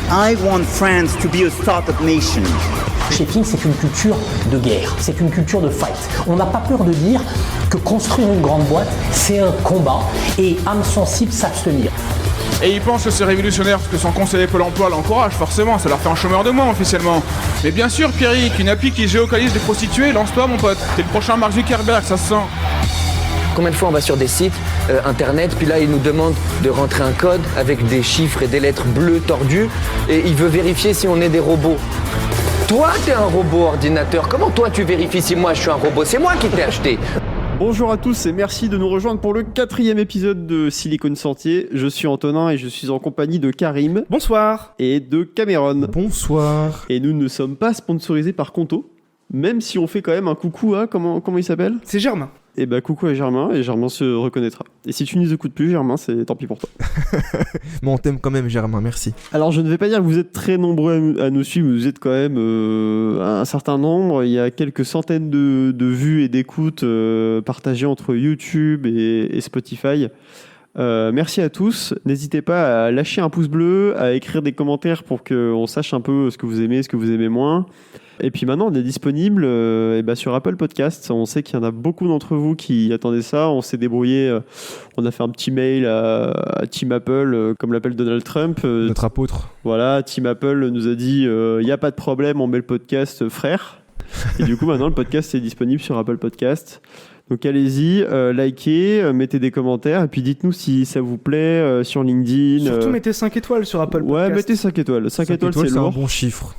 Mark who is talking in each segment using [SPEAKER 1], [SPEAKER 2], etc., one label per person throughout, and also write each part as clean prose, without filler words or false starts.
[SPEAKER 1] I want France to be a startup nation.
[SPEAKER 2] Chez Ping, c'est une culture de guerre, c'est une culture de fight. On n'a pas peur de dire que construire une grande boîte, c'est un combat et âme sensible s'abstenir.
[SPEAKER 3] Et il pense que c'est révolutionnaire parce que son conseiller Pôle emploi l'encourage, forcément, ça leur fait un chômeur de moins officiellement. Mais bien sûr, Pierrick, une appli qui géolocalise des prostituées, lance-toi mon pote. T'es le prochain Mark Zuckerberg, ça se sent.
[SPEAKER 4] Combien de fois on va sur des sites internet, puis là il nous demande de rentrer un code avec des chiffres et des lettres bleues tordues, et il veut vérifier si on est des robots. Toi, t'es un robot ordinateur. Comment toi tu vérifies si moi je suis un robot? C'est moi qui t'ai acheté.
[SPEAKER 5] Bonjour à tous et merci de nous rejoindre pour le 4e épisode de Silicon Sentier. Je suis Antonin et je suis en compagnie de Karim.
[SPEAKER 6] Bonsoir.
[SPEAKER 5] Et de Cameron.
[SPEAKER 7] Bonsoir.
[SPEAKER 5] Et nous ne sommes pas sponsorisés par Conto, même si on fait quand même un coucou à... Comment il s'appelle ?
[SPEAKER 6] C'est Germain.
[SPEAKER 5] Et bah coucou à Germain, et Germain se reconnaîtra. Et si tu nous écoutes plus, Germain, c'est tant pis pour toi.
[SPEAKER 7] Mais on t'aime quand même, Germain, merci.
[SPEAKER 5] Alors je ne vais pas dire que vous êtes très nombreux à nous suivre, vous êtes quand même un certain nombre. Il y a quelques centaines de vues et d'écoutes partagées entre YouTube et Spotify. Merci à tous. N'hésitez pas à lâcher un pouce bleu, à écrire des commentaires pour qu'on sache un peu ce que vous aimez moins. Et puis maintenant, on est disponible sur Apple Podcast. On sait qu'il y en a beaucoup d'entre vous qui attendaient ça. On s'est débrouillé. On a fait un petit mail à Team Apple, comme l'appelle Donald Trump.
[SPEAKER 7] Notre apôtre.
[SPEAKER 5] Voilà, Team Apple nous a dit il n'y a pas de problème, on met le podcast frère. Et du coup, maintenant, le podcast est disponible sur Apple Podcast. Donc allez-y, likez, mettez des commentaires et puis dites-nous si ça vous plaît sur LinkedIn.
[SPEAKER 6] Surtout mettez 5 étoiles sur Apple Podcast.
[SPEAKER 5] Ouais, mettez 5 étoiles. 5 étoiles, c'est lourd.
[SPEAKER 7] C'est un bon chiffre.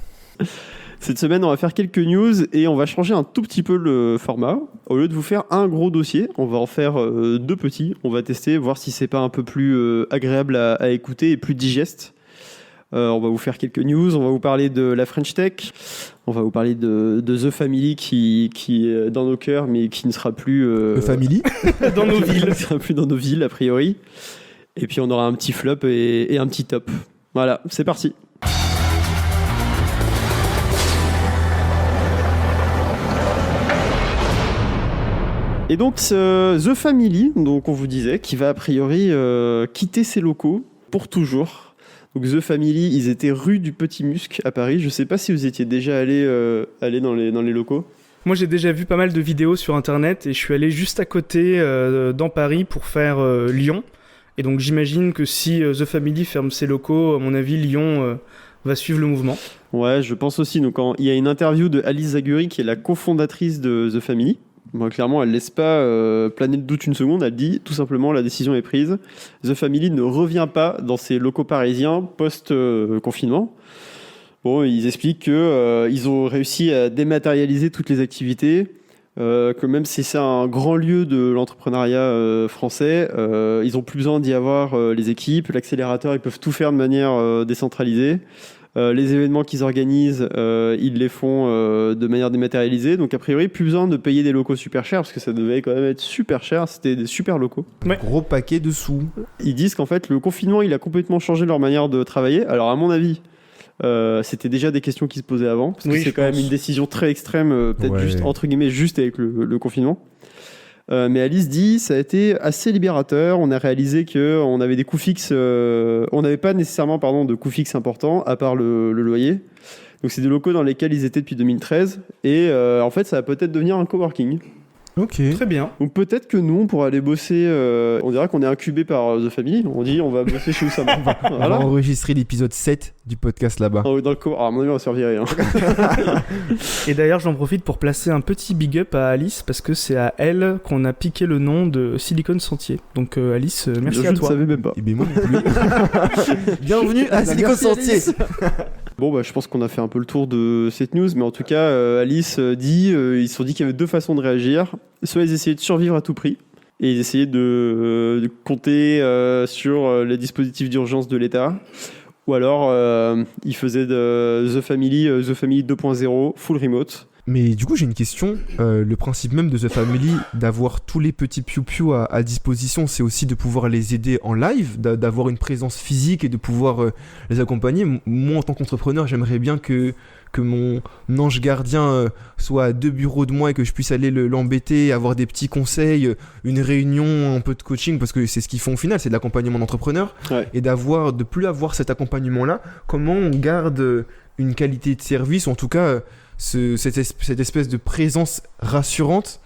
[SPEAKER 5] Cette semaine, on va faire quelques news et on va changer un tout petit peu le format. Au lieu de vous faire un gros dossier, on va en faire 2 petits. On va tester, voir si c'est pas un peu plus agréable à écouter et plus digeste. On va vous faire quelques news, on va vous parler de la French Tech, on va vous parler de The Family qui est dans nos cœurs mais qui ne sera plus...
[SPEAKER 7] The Family
[SPEAKER 6] dans nos villes.
[SPEAKER 5] Qui ne sera plus dans nos villes a priori. Et puis on aura un petit flop et un petit top. Voilà, c'est parti. Et donc The Family, donc on vous disait, qui va a priori quitter ses locaux pour toujours. Donc The Family, ils étaient rue du Petit Musc à Paris. Je ne sais pas si vous étiez déjà allé dans les locaux.
[SPEAKER 6] Moi j'ai déjà vu pas mal de vidéos sur internet et je suis allé juste à côté dans Paris pour faire Lyon. Et donc j'imagine que si The Family ferme ses locaux, à mon avis Lyon va suivre le mouvement.
[SPEAKER 5] Ouais, je pense aussi. Donc il y a une interview de Alice Zaguri qui est la cofondatrice de The Family. Moi, clairement, elle ne laisse pas planer le doute une seconde. Elle dit tout simplement la décision est prise. The Family ne revient pas dans ses locaux parisiens post-confinement. Bon, ils expliquent qu'ils ont réussi à dématérialiser toutes les activités, que même si c'est un grand lieu de l'entrepreneuriat français, ils n'ont plus besoin d'y avoir les équipes. L'accélérateur, ils peuvent tout faire de manière décentralisée. Les événements qu'ils organisent, ils les font de manière dématérialisée. Donc, a priori, plus besoin de payer des locaux super chers, parce que ça devait quand même être super cher. C'était des super locaux.
[SPEAKER 6] Ouais.
[SPEAKER 7] Gros paquet de sous.
[SPEAKER 5] Ils disent qu'en fait, le confinement, il a complètement changé leur manière de travailler. Alors, à mon avis, c'était déjà des questions qui se posaient avant, parce que c'est quand même une décision très extrême, peut-être juste, entre guillemets, juste avec le confinement. Mais Alice dit ça a été assez libérateur. On a réalisé qu'on avait des coûts fixes, on n'avait pas nécessairement de coûts fixes importants à part le loyer. Donc c'est des locaux dans lesquels ils étaient depuis 2013 et en fait ça va peut-être devenir un coworking.
[SPEAKER 7] Ok.
[SPEAKER 6] Très bien.
[SPEAKER 5] Donc peut-être que nous on pourra aller bosser. On dirait qu'on est incubé par The Family. On dit on va bosser chez Oussama.
[SPEAKER 7] On va enregistrer l'épisode 7 du podcast là-bas.
[SPEAKER 5] Dans le à mon avis on va se faire virer.
[SPEAKER 6] Et d'ailleurs j'en profite pour placer un petit big up à Alice parce que c'est à elle qu'on a piqué le nom de Silicon Sentier. Donc Alice, merci à toi.
[SPEAKER 5] Je ne savais même pas.
[SPEAKER 7] Et bien moi non plus. Bienvenue à Silicon Sentier.
[SPEAKER 5] Bon, je pense qu'on a fait un peu le tour de cette news, mais en tout cas, Alice dit, ils se sont dit qu'il y avait 2 façons de réagir. Soit ils essayaient de survivre à tout prix, et ils essayaient de compter sur les dispositifs d'urgence de l'État, ou alors ils faisaient de The Family 2.0, full remote.
[SPEAKER 8] Mais du coup, j'ai une question. Le principe même de The Family, d'avoir tous les petits piou-piou à disposition, c'est aussi de pouvoir les aider en live, d'avoir une présence physique et de pouvoir les accompagner. Moi, en tant qu'entrepreneur, j'aimerais bien que mon ange gardien soit à 2 bureaux de moi et que je puisse aller l'embêter, avoir des petits conseils, une réunion, un peu de coaching, parce que c'est ce qu'ils font au final, c'est de l'accompagnement d'entrepreneur.
[SPEAKER 5] Ouais.
[SPEAKER 8] Et de plus avoir cet accompagnement-là, comment on garde une qualité de service, ou en tout cas cette espèce de présence rassurante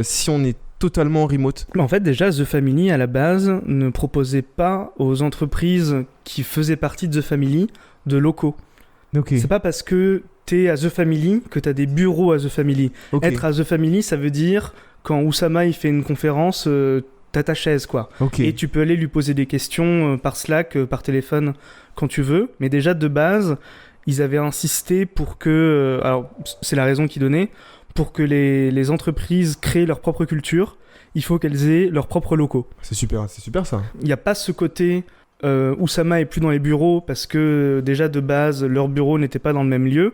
[SPEAKER 8] si on est totalement en remote.
[SPEAKER 6] En fait, déjà, The Family, à la base, ne proposait pas aux entreprises qui faisaient partie de The Family de locaux.
[SPEAKER 8] Ok.
[SPEAKER 6] C'est pas parce que t'es à The Family que t'as des bureaux à The Family.
[SPEAKER 8] Ok.
[SPEAKER 6] Être à The Family, ça veut dire quand Oussama il fait une conférence, t'as ta chaise, quoi.
[SPEAKER 8] Ok.
[SPEAKER 6] Et tu peux aller lui poser des questions par Slack, par téléphone, quand tu veux. Mais déjà, de base, ils avaient insisté pour que... alors, c'est la raison qu'ils donnaient. Pour que les entreprises créent leur propre culture, il faut qu'elles aient leurs propres locaux.
[SPEAKER 8] C'est super ça.
[SPEAKER 6] Il n'y a pas ce côté... Oussama est plus dans les bureaux parce que déjà de base leur bureau n'était pas dans le même lieu.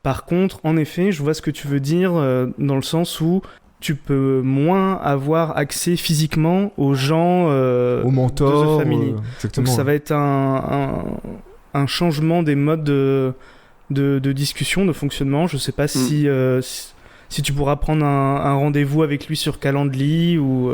[SPEAKER 6] Par contre, en effet, je vois ce que tu veux dire dans le sens où tu peux moins avoir accès physiquement aux gens
[SPEAKER 8] Au mentor.
[SPEAKER 6] de The Family.
[SPEAKER 8] Exactement.
[SPEAKER 6] Donc ça va être un changement des modes de discussion, de fonctionnement. Je sais pas si tu pourras prendre un rendez-vous avec lui sur Calendly ou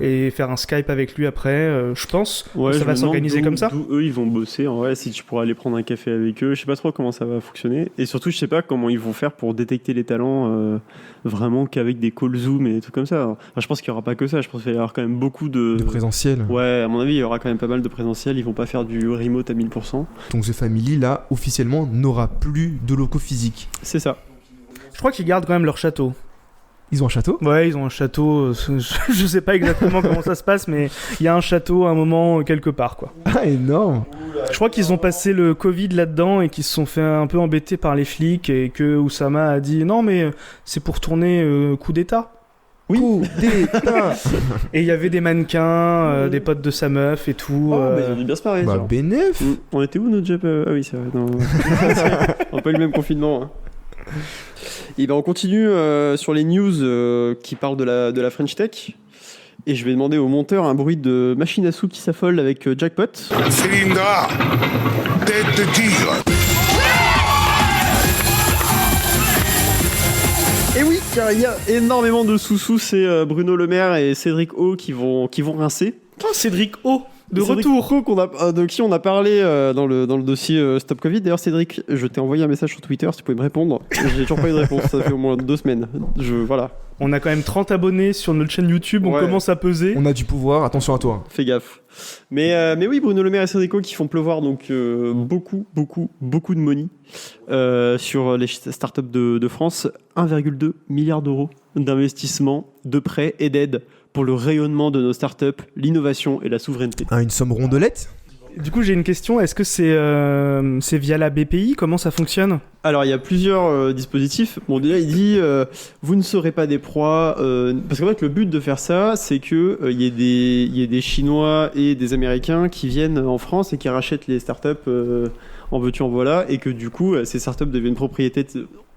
[SPEAKER 6] et faire un Skype avec lui après, je pense que ça va s'organiser comme ça.
[SPEAKER 5] D'où eux ils vont bosser, en vrai, si tu pourras aller prendre un café avec eux, je sais pas trop comment ça va fonctionner, et surtout je sais pas comment ils vont faire pour détecter les talents vraiment qu'avec des calls Zoom et des trucs comme ça. Enfin, je pense qu'il y aura pas que ça, je pense qu'il va y avoir quand même beaucoup de
[SPEAKER 8] présentiel.
[SPEAKER 5] Ouais, à mon avis il y aura quand même pas mal de présentiel, ils vont pas faire du remote à 1000%.
[SPEAKER 8] Donc The Family là officiellement n'aura plus de locaux physiques.
[SPEAKER 5] C'est ça.
[SPEAKER 6] Je crois qu'ils gardent quand même leur château.
[SPEAKER 8] Ils ont un château ?
[SPEAKER 6] Ouais, ils ont un château. Je sais pas exactement comment ça se passe, mais il y a un château à un moment quelque part, quoi.
[SPEAKER 8] Ah, énorme !
[SPEAKER 6] Je crois qu'ils ont passé le Covid là-dedans et qu'ils se sont fait un peu embêter par les flics et que Oussama a dit non, mais c'est pour tourner coup d'État.
[SPEAKER 8] Oui. Coup d'État.
[SPEAKER 6] Et il y avait des mannequins, des potes de sa meuf et tout.
[SPEAKER 5] Bah, ils ont dû bien se parler.
[SPEAKER 8] Bah, bénéf.
[SPEAKER 5] On était où notre job ? Ah oui, c'est vrai. Non. On n'a pas eu le même confinement. Hein. Et ben on continue sur les news qui parlent de la French Tech. Et je vais demander au monteur un bruit de machine à sous qui s'affole avec Jackpot.
[SPEAKER 9] Cylindra, tête de tigre.
[SPEAKER 5] Et oui, car il y a énormément de sous-sous, c'est Bruno Le Maire et Cédric O qui vont rincer.
[SPEAKER 6] Oh, Cédric O de
[SPEAKER 5] Cédric
[SPEAKER 6] retour
[SPEAKER 5] O de qui on a parlé dans le dossier Stop Covid. D'ailleurs, Cédric, je t'ai envoyé un message sur Twitter si tu pouvais me répondre. J'ai toujours pas eu de réponse, ça fait au moins 2 semaines. Voilà.
[SPEAKER 6] On a quand même 30 abonnés sur notre chaîne YouTube, on commence à peser.
[SPEAKER 8] On a du pouvoir, attention à toi.
[SPEAKER 5] Fais gaffe. Mais oui, Bruno Le Maire et Cédric O qui font pleuvoir donc beaucoup de money sur les startups de France. 1,2 milliard d'euros d'investissement, de prêts et d'aides pour le rayonnement de nos startups, l'innovation et la souveraineté.
[SPEAKER 8] Une somme rondelette ?
[SPEAKER 6] Du coup, j'ai une question. Est-ce que c'est via la BPI ? Comment ça fonctionne ?
[SPEAKER 5] Alors, il y a plusieurs dispositifs. Bon, déjà, il dit vous ne serez pas des proies. Parce qu'en fait, le but de faire ça, c'est qu'il y ait des Chinois et des Américains qui viennent en France et qui rachètent les startups en veux-tu, en voilà. Et que du coup, ces startups deviennent propriété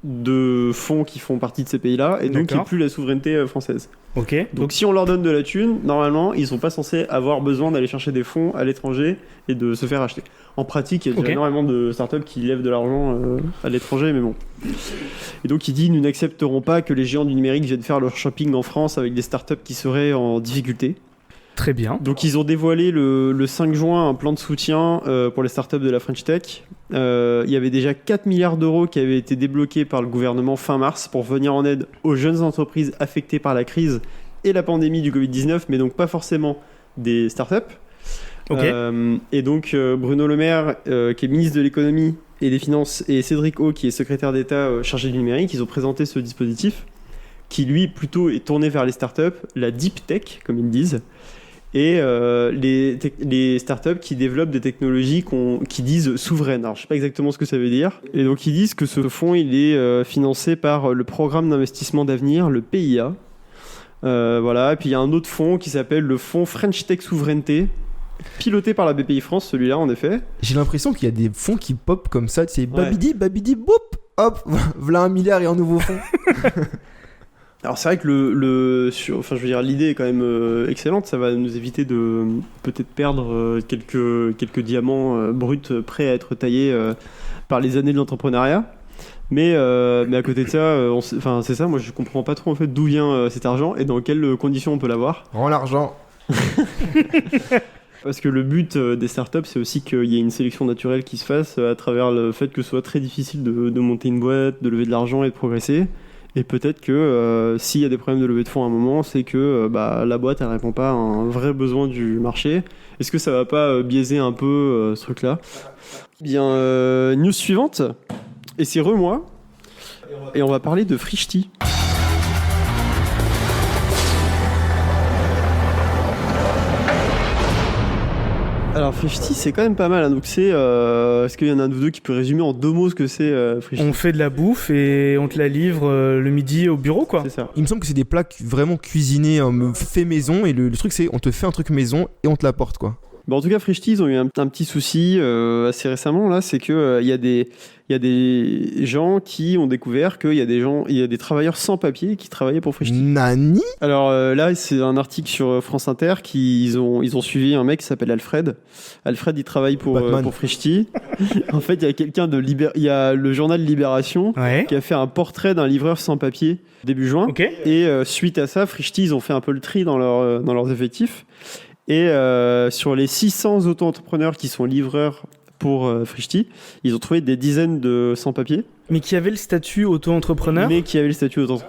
[SPEAKER 5] de fonds qui font partie de ces pays-là. Et donc, il n'y a plus la souveraineté française.
[SPEAKER 6] Ok.
[SPEAKER 5] Donc si on leur donne de la thune, normalement, ils sont pas censés avoir besoin d'aller chercher des fonds à l'étranger et de se faire acheter. En pratique, il y a déjà énormément de startups qui lèvent de l'argent à l'étranger, mais bon. Et donc il dit, nous n'accepterons pas que les géants du numérique viennent faire leur shopping en France avec des startups qui seraient en difficulté.
[SPEAKER 6] Très bien.
[SPEAKER 5] Donc ils ont dévoilé le 5 juin un plan de soutien pour les startups de la French Tech. Il y avait déjà 4 milliards d'euros qui avaient été débloqués par le gouvernement fin mars pour venir en aide aux jeunes entreprises affectées par la crise et la pandémie du Covid-19, mais donc pas forcément des startups. Et donc Bruno Le Maire, qui est ministre de l'économie et des finances, et Cédric O, qui est secrétaire d'État chargé du numérique, ils ont présenté ce dispositif qui lui plutôt est tourné vers les startups, la deep tech comme ils disent, et les startups qui développent des technologies qui disent souveraines. Alors je sais pas exactement ce que ça veut dire. Et donc ils disent que ce fonds il est financé par le programme d'investissement d'avenir, le PIA. Voilà. Et puis il y a un autre fonds qui s'appelle le fonds French Tech Souveraineté, piloté par la BPI France, celui-là en effet.
[SPEAKER 8] J'ai l'impression qu'il y a des fonds qui pop comme ça, c'est babidi, babidi, boop. hop, voilà 1 milliard et un nouveau fonds.
[SPEAKER 5] Alors c'est vrai que l'idée est quand même excellente. Ça va nous éviter de peut-être perdre quelques diamants bruts prêts à être taillés par les années de l'entrepreneuriat. Mais à côté de ça, c'est ça. Moi, je comprends pas trop en fait d'où vient cet argent et dans quelles conditions on peut l'avoir.
[SPEAKER 8] Rends l'argent.
[SPEAKER 5] Parce que le but des startups, c'est aussi qu'il y ait une sélection naturelle qui se fasse à travers le fait que ce soit très difficile de monter une boîte, de lever de l'argent et de progresser. Et peut-être que s'il y a des problèmes de levée de fonds à un moment, c'est que la boîte elle répond pas à un vrai besoin du marché. Est-ce que ça va pas biaiser un peu ce truc-là ? Bien, news suivante, et c'est moi, et on va parler de Frishti. Alors Frishti c'est quand même pas mal, hein. Donc est-ce qu'il y en a un de vous deux qui peut résumer en 2 mots ce que c'est Frishti ?
[SPEAKER 6] On fait de la bouffe et on te la livre le midi au bureau, quoi.
[SPEAKER 5] C'est ça.
[SPEAKER 8] Il me semble que c'est des plats vraiment cuisinés, fait maison, et le truc c'est on te fait un truc maison et on te l'apporte, quoi.
[SPEAKER 5] En tout cas, Frishti, ils ont eu un petit souci assez récemment, là, c'est que il y a des gens qui ont découvert qu'il y a des travailleurs sans papier qui travaillaient pour Frishti.
[SPEAKER 8] Nani ?
[SPEAKER 5] Alors là, c'est un article sur France Inter ils ont suivi un mec qui s'appelle Alfred. Alfred, il travaille pour Frishti. En fait, il y a le journal Libération qui a fait un portrait d'un livreur sans papier début juin.
[SPEAKER 6] Okay.
[SPEAKER 5] Et suite à ça, Frishti, ils ont fait un peu le tri dans leurs effectifs. Et sur les 600 auto-entrepreneurs qui sont livreurs pour Frishti, ils ont trouvé des dizaines de sans-papiers.
[SPEAKER 6] Mais qui avaient le statut auto-entrepreneur ?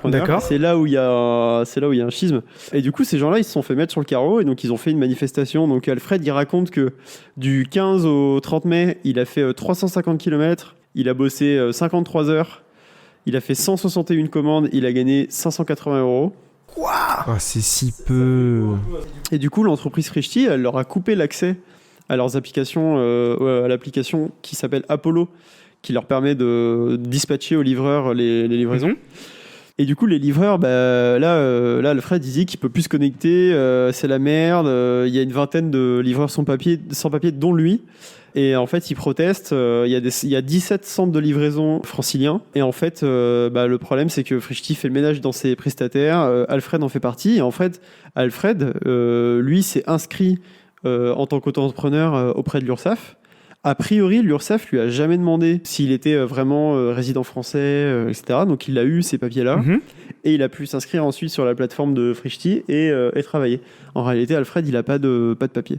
[SPEAKER 5] D'accord. C'est là où il y a un schisme. Et du coup, ces gens-là, ils se sont fait mettre sur le carreau et donc ils ont fait une manifestation. Donc Alfred, il raconte que du 15 au 30 mai, il a fait 350 km, il a bossé 53 heures, il a fait 161 commandes, il a gagné 580 €.
[SPEAKER 8] Quoi ? Ah, c'est si peu.
[SPEAKER 5] Et du coup, l'entreprise Frishti, elle leur a coupé l'accès à leurs applications, à l'application qui s'appelle Apollo, qui leur permet de dispatcher aux livreurs les livraisons. Mm-hmm. Et du coup, les livreurs, là, Alfred disait qu'il peut plus se connecter, c'est la merde. Il y a une vingtaine de livreurs sans papier, dont lui. Et en fait, ils protestent. Il y a 17 centres de livraison franciliens. Et en fait, le problème, c'est que Frishti fait le ménage dans ses prestataires. Alfred en fait partie. Et en fait, Alfred, lui, s'est inscrit en tant qu'auto-entrepreneur auprès de l'URSSAF. A priori, l'URSSAF lui a jamais demandé s'il était vraiment résident français, etc. Donc, il a eu ces papiers-là. Mm-hmm. Et il a pu s'inscrire ensuite sur la plateforme de Frishti et travailler. En réalité, Alfred, il n'a pas de papier.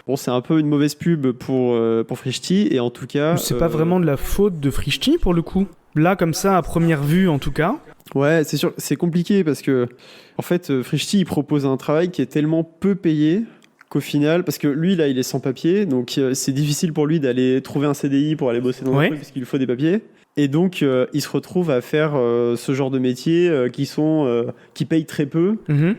[SPEAKER 5] Bon, c'est un peu une mauvaise pub pour Frishti. Et en tout cas...
[SPEAKER 6] C'est pas vraiment de la faute de Frishti, pour le coup. Là, comme ça, à première vue, en tout cas.
[SPEAKER 5] Ouais, c'est sûr. C'est compliqué parce que, en fait, Frishti, il propose un travail qui est tellement peu payé qu'au final, parce que lui, là, il est sans papier, donc c'est difficile pour lui d'aller trouver un CDI pour aller bosser dans un truc parce qu'il lui faut des papiers. Et donc, il se retrouve à faire ce genre de métiers qui payent très peu,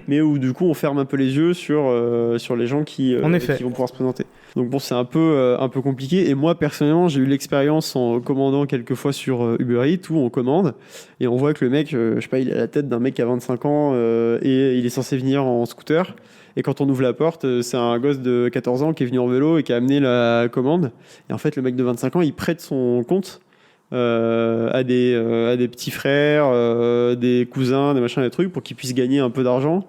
[SPEAKER 5] mais où du coup, on ferme un peu les yeux sur les gens qui vont pouvoir se présenter. Donc bon, c'est un peu compliqué. Et moi, personnellement, j'ai eu l'expérience en commandant quelques fois sur Uber Eats où on commande et on voit que le mec, je sais pas, il a la tête d'un mec à 25 ans et il est censé venir en scooter. Et quand on ouvre la porte, c'est un gosse de 14 ans qui est venu en vélo et qui a amené la commande. Et en fait, le mec de 25 ans, il prête son compte à des petits frères, des cousins, des machins, des trucs pour qu'ils puissent gagner un peu d'argent.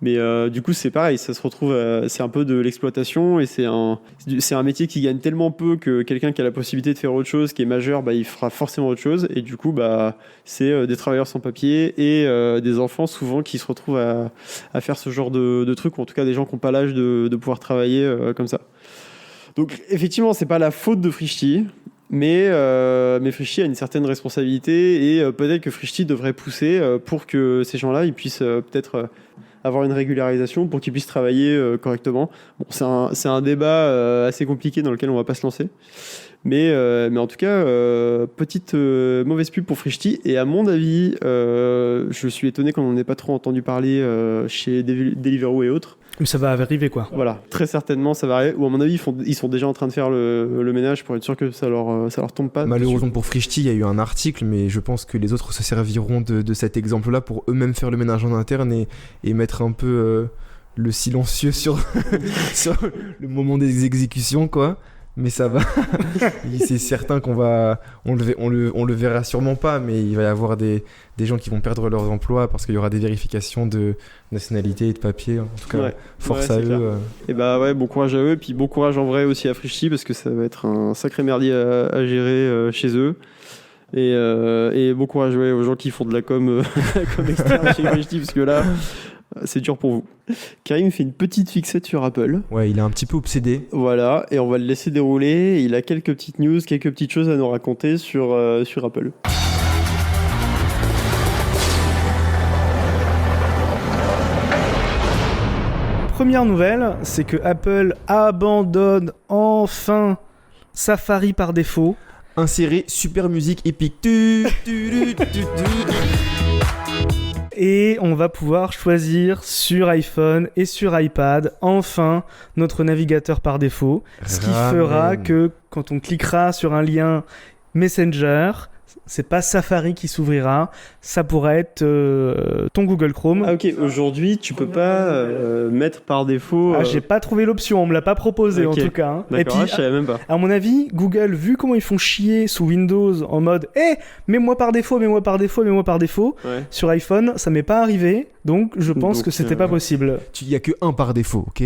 [SPEAKER 5] Mais du coup, c'est pareil, ça se retrouve, c'est un peu de l'exploitation et c'est un métier qui gagne tellement peu que quelqu'un qui a la possibilité de faire autre chose, qui est majeur, il fera forcément autre chose. Et du coup, c'est des travailleurs sans papier et des enfants souvent qui se retrouvent à faire ce genre de trucs, ou en tout cas des gens qui n'ont pas l'âge de pouvoir travailler comme ça. Donc effectivement, c'est pas la faute de Frishti. Mais Frishti a une certaine responsabilité et peut-être que Frishti devrait pousser pour que ces gens-là ils puissent peut-être avoir une régularisation pour qu'ils puissent travailler correctement. Bon, c'est un débat assez compliqué dans lequel on va pas se lancer. Mais en tout cas, petite mauvaise pub pour Frishti. Et à mon avis, je suis étonné qu'on n'en ait pas trop entendu parler chez Deliveroo et autres.
[SPEAKER 6] Mais ça va arriver, quoi.
[SPEAKER 5] Voilà, très certainement ça va arriver. Ou à mon avis, ils sont déjà en train de faire le ménage pour être sûr que ça leur tombe pas.
[SPEAKER 8] Malheureusement pour Frishti, il y a eu un article, mais je pense que les autres se serviront de cet exemple-là pour eux-mêmes faire le ménage en interne et mettre un peu le silencieux sur le moment des exécutions, quoi. mais ça va. C'est certain on le verra sûrement pas, mais il va y avoir des gens qui vont perdre leurs emplois parce qu'il y aura des vérifications de nationalité et de papier. En tout cas, force à eux.
[SPEAKER 5] Et bah ouais, bon courage à eux, puis bon courage en vrai aussi à Frishti parce que ça va être un sacré merdier à gérer chez eux. Et bon courage aux gens qui font de la com externe chez Frishti parce que là, c'est dur pour vous. Karim fait une petite fixette sur Apple.
[SPEAKER 8] Ouais, il est un petit peu obsédé.
[SPEAKER 5] Voilà, et on va le laisser dérouler. Il a quelques petites news, quelques petites choses à nous raconter sur Apple.
[SPEAKER 6] Première nouvelle, c'est que Apple abandonne enfin Safari par défaut.
[SPEAKER 8] Insérer Super Musique Epic.
[SPEAKER 6] Et on va pouvoir choisir sur iPhone et sur iPad, enfin, notre navigateur par défaut. Ce qui fera que quand on cliquera sur un lien Messenger, c'est pas Safari qui s'ouvrira, ça pourrait être ton Google Chrome.
[SPEAKER 5] Ah ok, aujourd'hui tu peux pas mettre par défaut...
[SPEAKER 6] Ah, j'ai pas trouvé l'option, on me l'a pas proposé en tout cas. Hein.
[SPEAKER 5] D'accord,
[SPEAKER 6] et puis,
[SPEAKER 5] je savais même pas.
[SPEAKER 6] À mon avis, Google, vu comment ils font chier sous Windows en mode « mets-moi par défaut », ouais. Sur iPhone, ça m'est pas arrivé, donc je pense que c'était pas possible.
[SPEAKER 8] Il y a que un par défaut, ok ?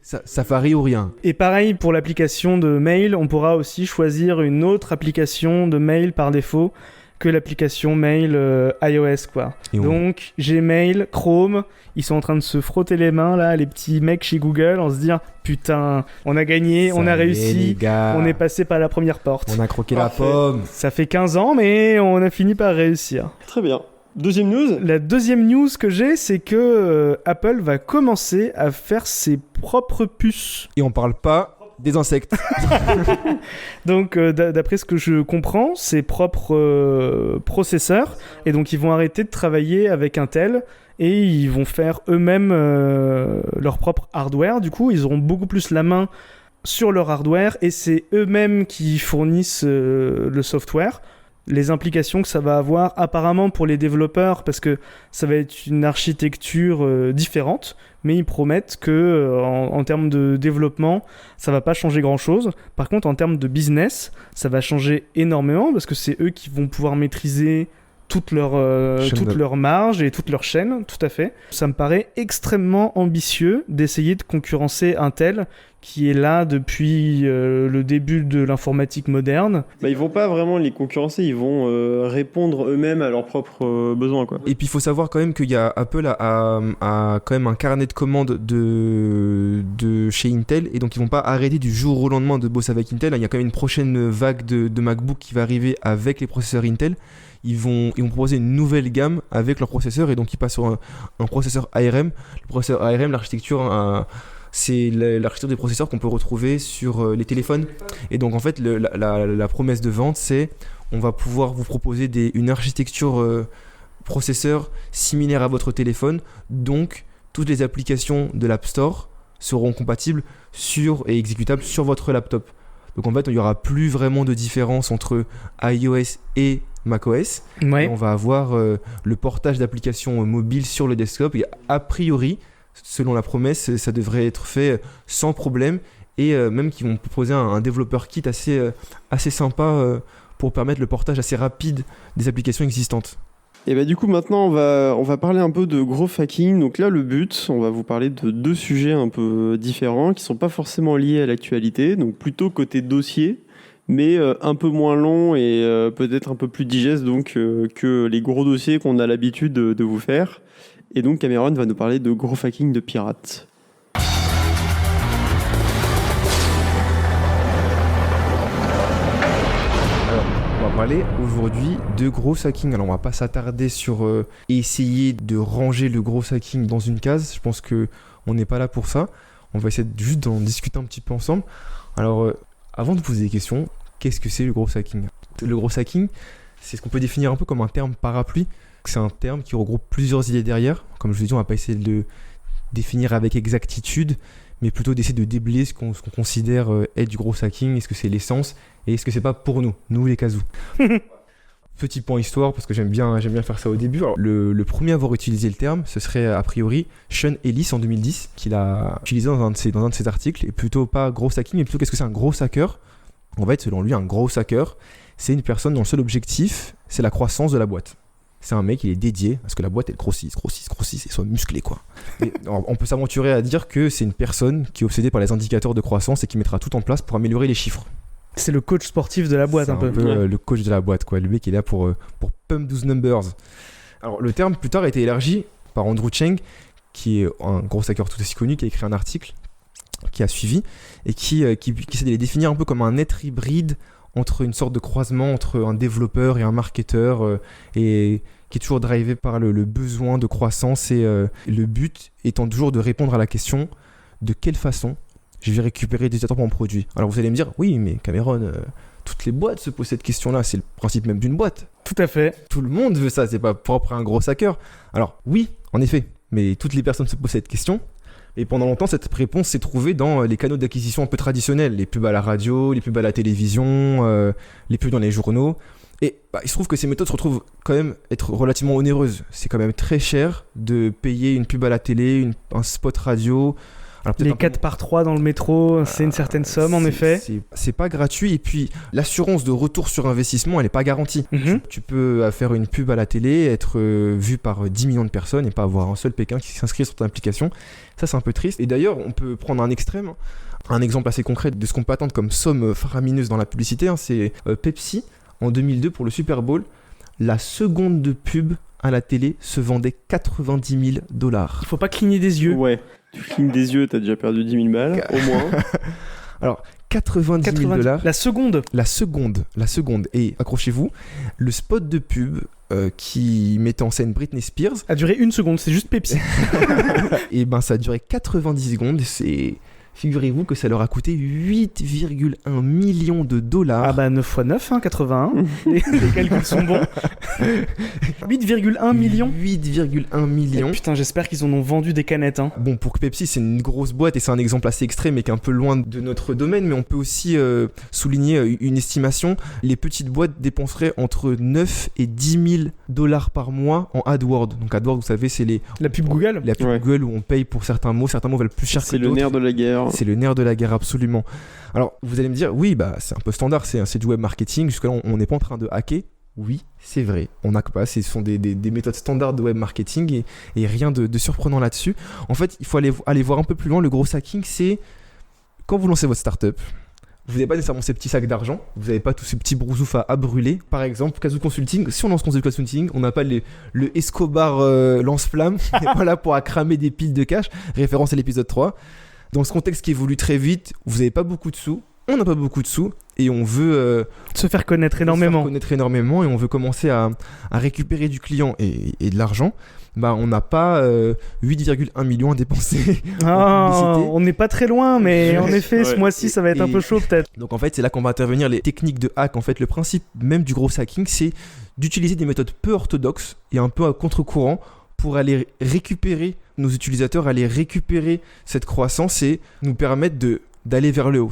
[SPEAKER 8] Safari ou rien.
[SPEAKER 6] Et pareil pour l'application de mail, on pourra aussi choisir une autre application de mail par défaut que l'application mail iOS quoi. Donc Gmail, Chrome, ils sont en train de se frotter les mains là, les petits mecs chez Google, en se dire putain, on a gagné, on a réussi, on est passé par la première porte.
[SPEAKER 8] On a croqué la pomme.
[SPEAKER 6] Ça fait 15 ans mais on a fini par réussir.
[SPEAKER 5] Très bien. Deuxième news.
[SPEAKER 6] La deuxième news que j'ai, c'est que Apple va commencer à faire ses propres puces.
[SPEAKER 8] Et on parle pas des insectes.
[SPEAKER 6] Donc, d'après ce que je comprends, ses propres processeurs. Et donc, ils vont arrêter de travailler avec Intel et ils vont faire eux-mêmes leur propre hardware. Du coup, ils auront beaucoup plus la main sur leur hardware et c'est eux-mêmes qui fournissent le software. Les implications que ça va avoir apparemment pour les développeurs, parce que ça va être une architecture différente, mais ils promettent que en termes de développement, ça va pas changer grand-chose. Par contre, en termes de business, ça va changer énormément, parce que c'est eux qui vont pouvoir maîtriser toute leur marge et toute leur chaîne, tout à fait. Ça me paraît extrêmement ambitieux d'essayer de concurrencer Intel, qui est là depuis le début de l'informatique moderne.
[SPEAKER 5] Bah, ils vont pas vraiment les concurrencer, ils vont répondre eux-mêmes à leurs propres besoins, quoi.
[SPEAKER 8] Et puis il faut savoir quand même qu'il y a Apple a quand même un carnet de commandes de chez Intel, et donc ils vont pas arrêter du jour au lendemain de bosser avec Intel. Il y a quand même une prochaine vague de MacBook qui va arriver avec les processeurs Intel. Ils vont proposer une nouvelle gamme avec leurs processeurs, et donc ils passent sur un processeur ARM. Le processeur ARM, l'architecture, c'est l'architecture des processeurs qu'on peut retrouver sur les téléphones. Et donc en fait, la promesse de vente, c'est on va pouvoir vous proposer une architecture processeur similaire à votre téléphone. Donc toutes les applications de l'App Store seront compatibles et exécutables sur votre laptop. Donc en fait, il n'y aura plus vraiment de différence entre iOS et macOS.
[SPEAKER 6] Ouais.
[SPEAKER 8] Et on va avoir le portage d'applications mobiles sur le desktop. Et a priori, selon la promesse, ça devrait être fait sans problème. Et même qu'ils vont proposer un développeur kit assez sympa pour permettre le portage assez rapide des applications existantes.
[SPEAKER 5] Et bah du coup maintenant on va parler un peu de growth hacking. Donc là le but, on va vous parler de deux sujets un peu différents qui sont pas forcément liés à l'actualité, donc plutôt côté dossier, mais un peu moins long et peut-être un peu plus digeste donc que les gros dossiers qu'on a l'habitude de vous faire. Et donc Cameron va nous parler de growth hacking de pirates.
[SPEAKER 8] On va parler aujourd'hui de gros hacking. Alors on va pas s'attarder sur essayer de ranger le gros hacking dans une case. Je pense que on n'est pas là pour ça. On va essayer juste d'en discuter un petit peu ensemble. Alors avant de poser des questions, qu'est-ce que c'est le gros hacking ? Le gros hacking, c'est ce qu'on peut définir un peu comme un terme parapluie. C'est un terme qui regroupe plusieurs idées derrière. Comme je vous dis, on va pas essayer de le définir avec exactitude, mais plutôt d'essayer de déblayer ce qu'on considère être du gros hacking. Est-ce que c'est l'essence et est-ce que c'est pas pour nous les casous. Petit point histoire, parce que j'aime bien faire ça au début. Alors, le premier à avoir utilisé le terme, ce serait a priori Sean Ellis en 2010, qu'il a utilisé dans un de ses articles, et plutôt pas gros hacking, mais plutôt qu'est-ce que c'est un gros hacker. En fait, selon lui, un gros hacker, c'est une personne dont le seul objectif, c'est la croissance de la boîte. C'est un mec, il est dédié à ce que la boîte elle grossisse et soit musclée, quoi. Et on peut s'aventurer à dire que c'est une personne qui est obsédée par les indicateurs de croissance et qui mettra tout en place pour améliorer les chiffres.
[SPEAKER 6] C'est le coach sportif de la boîte,
[SPEAKER 8] c'est
[SPEAKER 6] un peu.
[SPEAKER 8] Le coach de la boîte, quoi. Le mec est là pour pump those numbers. Alors, le terme, plus tard, a été élargi par Andrew Cheng, qui est un gros hacker tout aussi connu, qui a écrit un article qui a suivi et qui essaie de les définir un peu comme un être hybride entre une sorte de croisement entre un développeur et un marketeur et qui est toujours drivé par le besoin de croissance et le but étant toujours de répondre à la question de quelle façon je vais récupérer des utilisateurs pour mon produit. Alors vous allez me dire, oui mais Cameron, toutes les boîtes se posent cette question-là, c'est le principe même d'une boîte.
[SPEAKER 6] Tout à fait.
[SPEAKER 8] Tout le monde veut ça, c'est pas propre à un gros hacker. Alors oui, en effet, mais toutes les personnes se posent cette question. Et pendant longtemps, cette réponse s'est trouvée dans les canaux d'acquisition un peu traditionnels, les pubs à la radio, les pubs à la télévision, les pubs dans les journaux. Et il se trouve que ces méthodes se retrouvent quand même être relativement onéreuses. C'est quand même très cher de payer une pub à la télé, un spot radio. Alors,
[SPEAKER 6] les 4x3 dans le métro, c'est une certaine somme en effet.
[SPEAKER 8] C'est pas gratuit et puis l'assurance de retour sur investissement elle est pas garantie. Tu peux faire une pub à la télé, être vu par 10 millions de personnes et pas avoir un seul Pékin qui s'inscrit sur ton application. Ça c'est un peu triste. Et d'ailleurs on peut prendre un extrême, un exemple assez concret de ce qu'on peut attendre comme somme faramineuse dans la publicité. C'est Pepsi en 2002 pour le Super Bowl. La seconde de pub à la télé se vendait $90 000.
[SPEAKER 6] Il faut pas cligner des yeux.
[SPEAKER 5] Ouais. Tu clignes des yeux, t'as déjà perdu 10 000 balles, au moins.
[SPEAKER 8] Alors, $90 000.
[SPEAKER 6] La seconde.
[SPEAKER 8] La seconde. Et accrochez-vous, le spot de pub qui mettait en scène Britney Spears
[SPEAKER 6] a duré 1 seconde, c'est juste Pepsi.
[SPEAKER 8] Et ça a duré 90 secondes. Figurez-vous que ça leur a coûté $8,1 millions.
[SPEAKER 6] Ah 9 x 9, 81. les calculs sont bons. 8,1 millions.
[SPEAKER 8] 8,1 millions.
[SPEAKER 6] Et putain, j'espère qu'ils en ont vendu des canettes.
[SPEAKER 8] Bon, pour que Pepsi, c'est une grosse boîte et c'est un exemple assez extrême et qui est un peu loin de notre domaine, mais on peut aussi souligner une estimation. Les petites boîtes dépenseraient entre 9 et $10 000 par mois en AdWords. Donc AdWords, vous savez, c'est
[SPEAKER 6] la pub Google.
[SPEAKER 8] La pub Google où on paye pour certains mots valent plus cher que d'autres.
[SPEAKER 5] C'est le nerf de la guerre.
[SPEAKER 8] C'est le nerf de la guerre, absolument. Alors, vous allez me dire, oui, c'est un peu standard, c'est du web marketing. Jusque-là, on n'est pas en train de hacker. Oui, c'est vrai. On hack pas. Ce sont des méthodes standards de web marketing et rien de surprenant là-dessus. En fait, il faut aller voir un peu plus loin. Le gros hacking, c'est quand vous lancez votre startup, vous n'avez pas nécessairement ces petits sacs d'argent, vous n'avez pas tous ces petits brousoufs à brûler. Par exemple, Kazoo Consulting, si on lance Kazoo Consulting, on n'a pas le Escobar lance-flamme. On n'est pas là pour cramer des piles de cash. Référence à l'épisode 3. Dans ce contexte qui évolue très vite, vous n'avez pas beaucoup de sous, on n'a pas beaucoup de sous et on veut
[SPEAKER 6] se faire connaître énormément.
[SPEAKER 8] Et on veut commencer à récupérer du client et de l'argent. On n'a pas 8,1 millions à dépenser.
[SPEAKER 6] On n'est pas très loin, mais en effet, ce mois-ci, ça va être un peu chaud peut-être.
[SPEAKER 8] Donc en fait, c'est là qu'on va intervenir les techniques de hack. En fait, le principe même du gros hacking, c'est d'utiliser des méthodes peu orthodoxes et un peu à contre-courant pour aller récupérer nos utilisateurs, aller récupérer cette croissance et nous permettre d'aller vers le haut.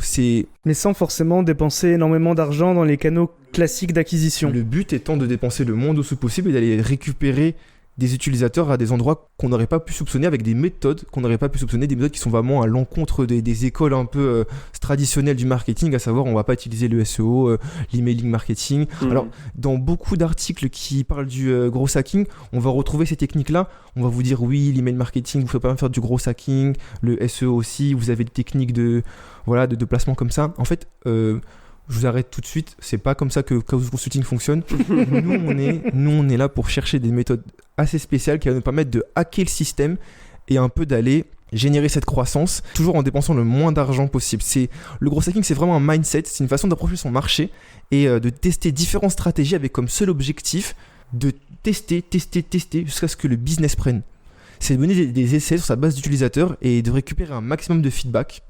[SPEAKER 6] Mais sans forcément dépenser énormément d'argent dans les canaux classiques d'acquisition.
[SPEAKER 8] Le but étant de dépenser le moins de sous possible et d'aller récupérer des utilisateurs à des endroits qu'on n'aurait pas pu soupçonner avec des méthodes qu'on n'aurait pas pu soupçonner, des méthodes qui sont vraiment à l'encontre des écoles un peu traditionnelles du marketing, à savoir on va pas utiliser le SEO, l'emailing marketing. Alors dans beaucoup d'articles qui parlent du gros hacking, on va retrouver ces techniques-là. On va vous dire oui, l'email marketing, vous ne pouvez pas faire du gros hacking, le SEO aussi, vous avez des techniques de placement comme ça. En fait, je vous arrête tout de suite, c'est pas comme ça que Kazoo Consulting fonctionne. Nous, on est là pour chercher des méthodes assez spéciales qui vont nous permettre de hacker le système et un peu d'aller générer cette croissance, toujours en dépensant le moins d'argent possible. Le gros hacking, c'est vraiment un mindset, c'est une façon d'approcher son marché et de tester différentes stratégies avec comme seul objectif de tester jusqu'à ce que le business prenne. C'est de mener des essais sur sa base d'utilisateurs et de récupérer un maximum de feedback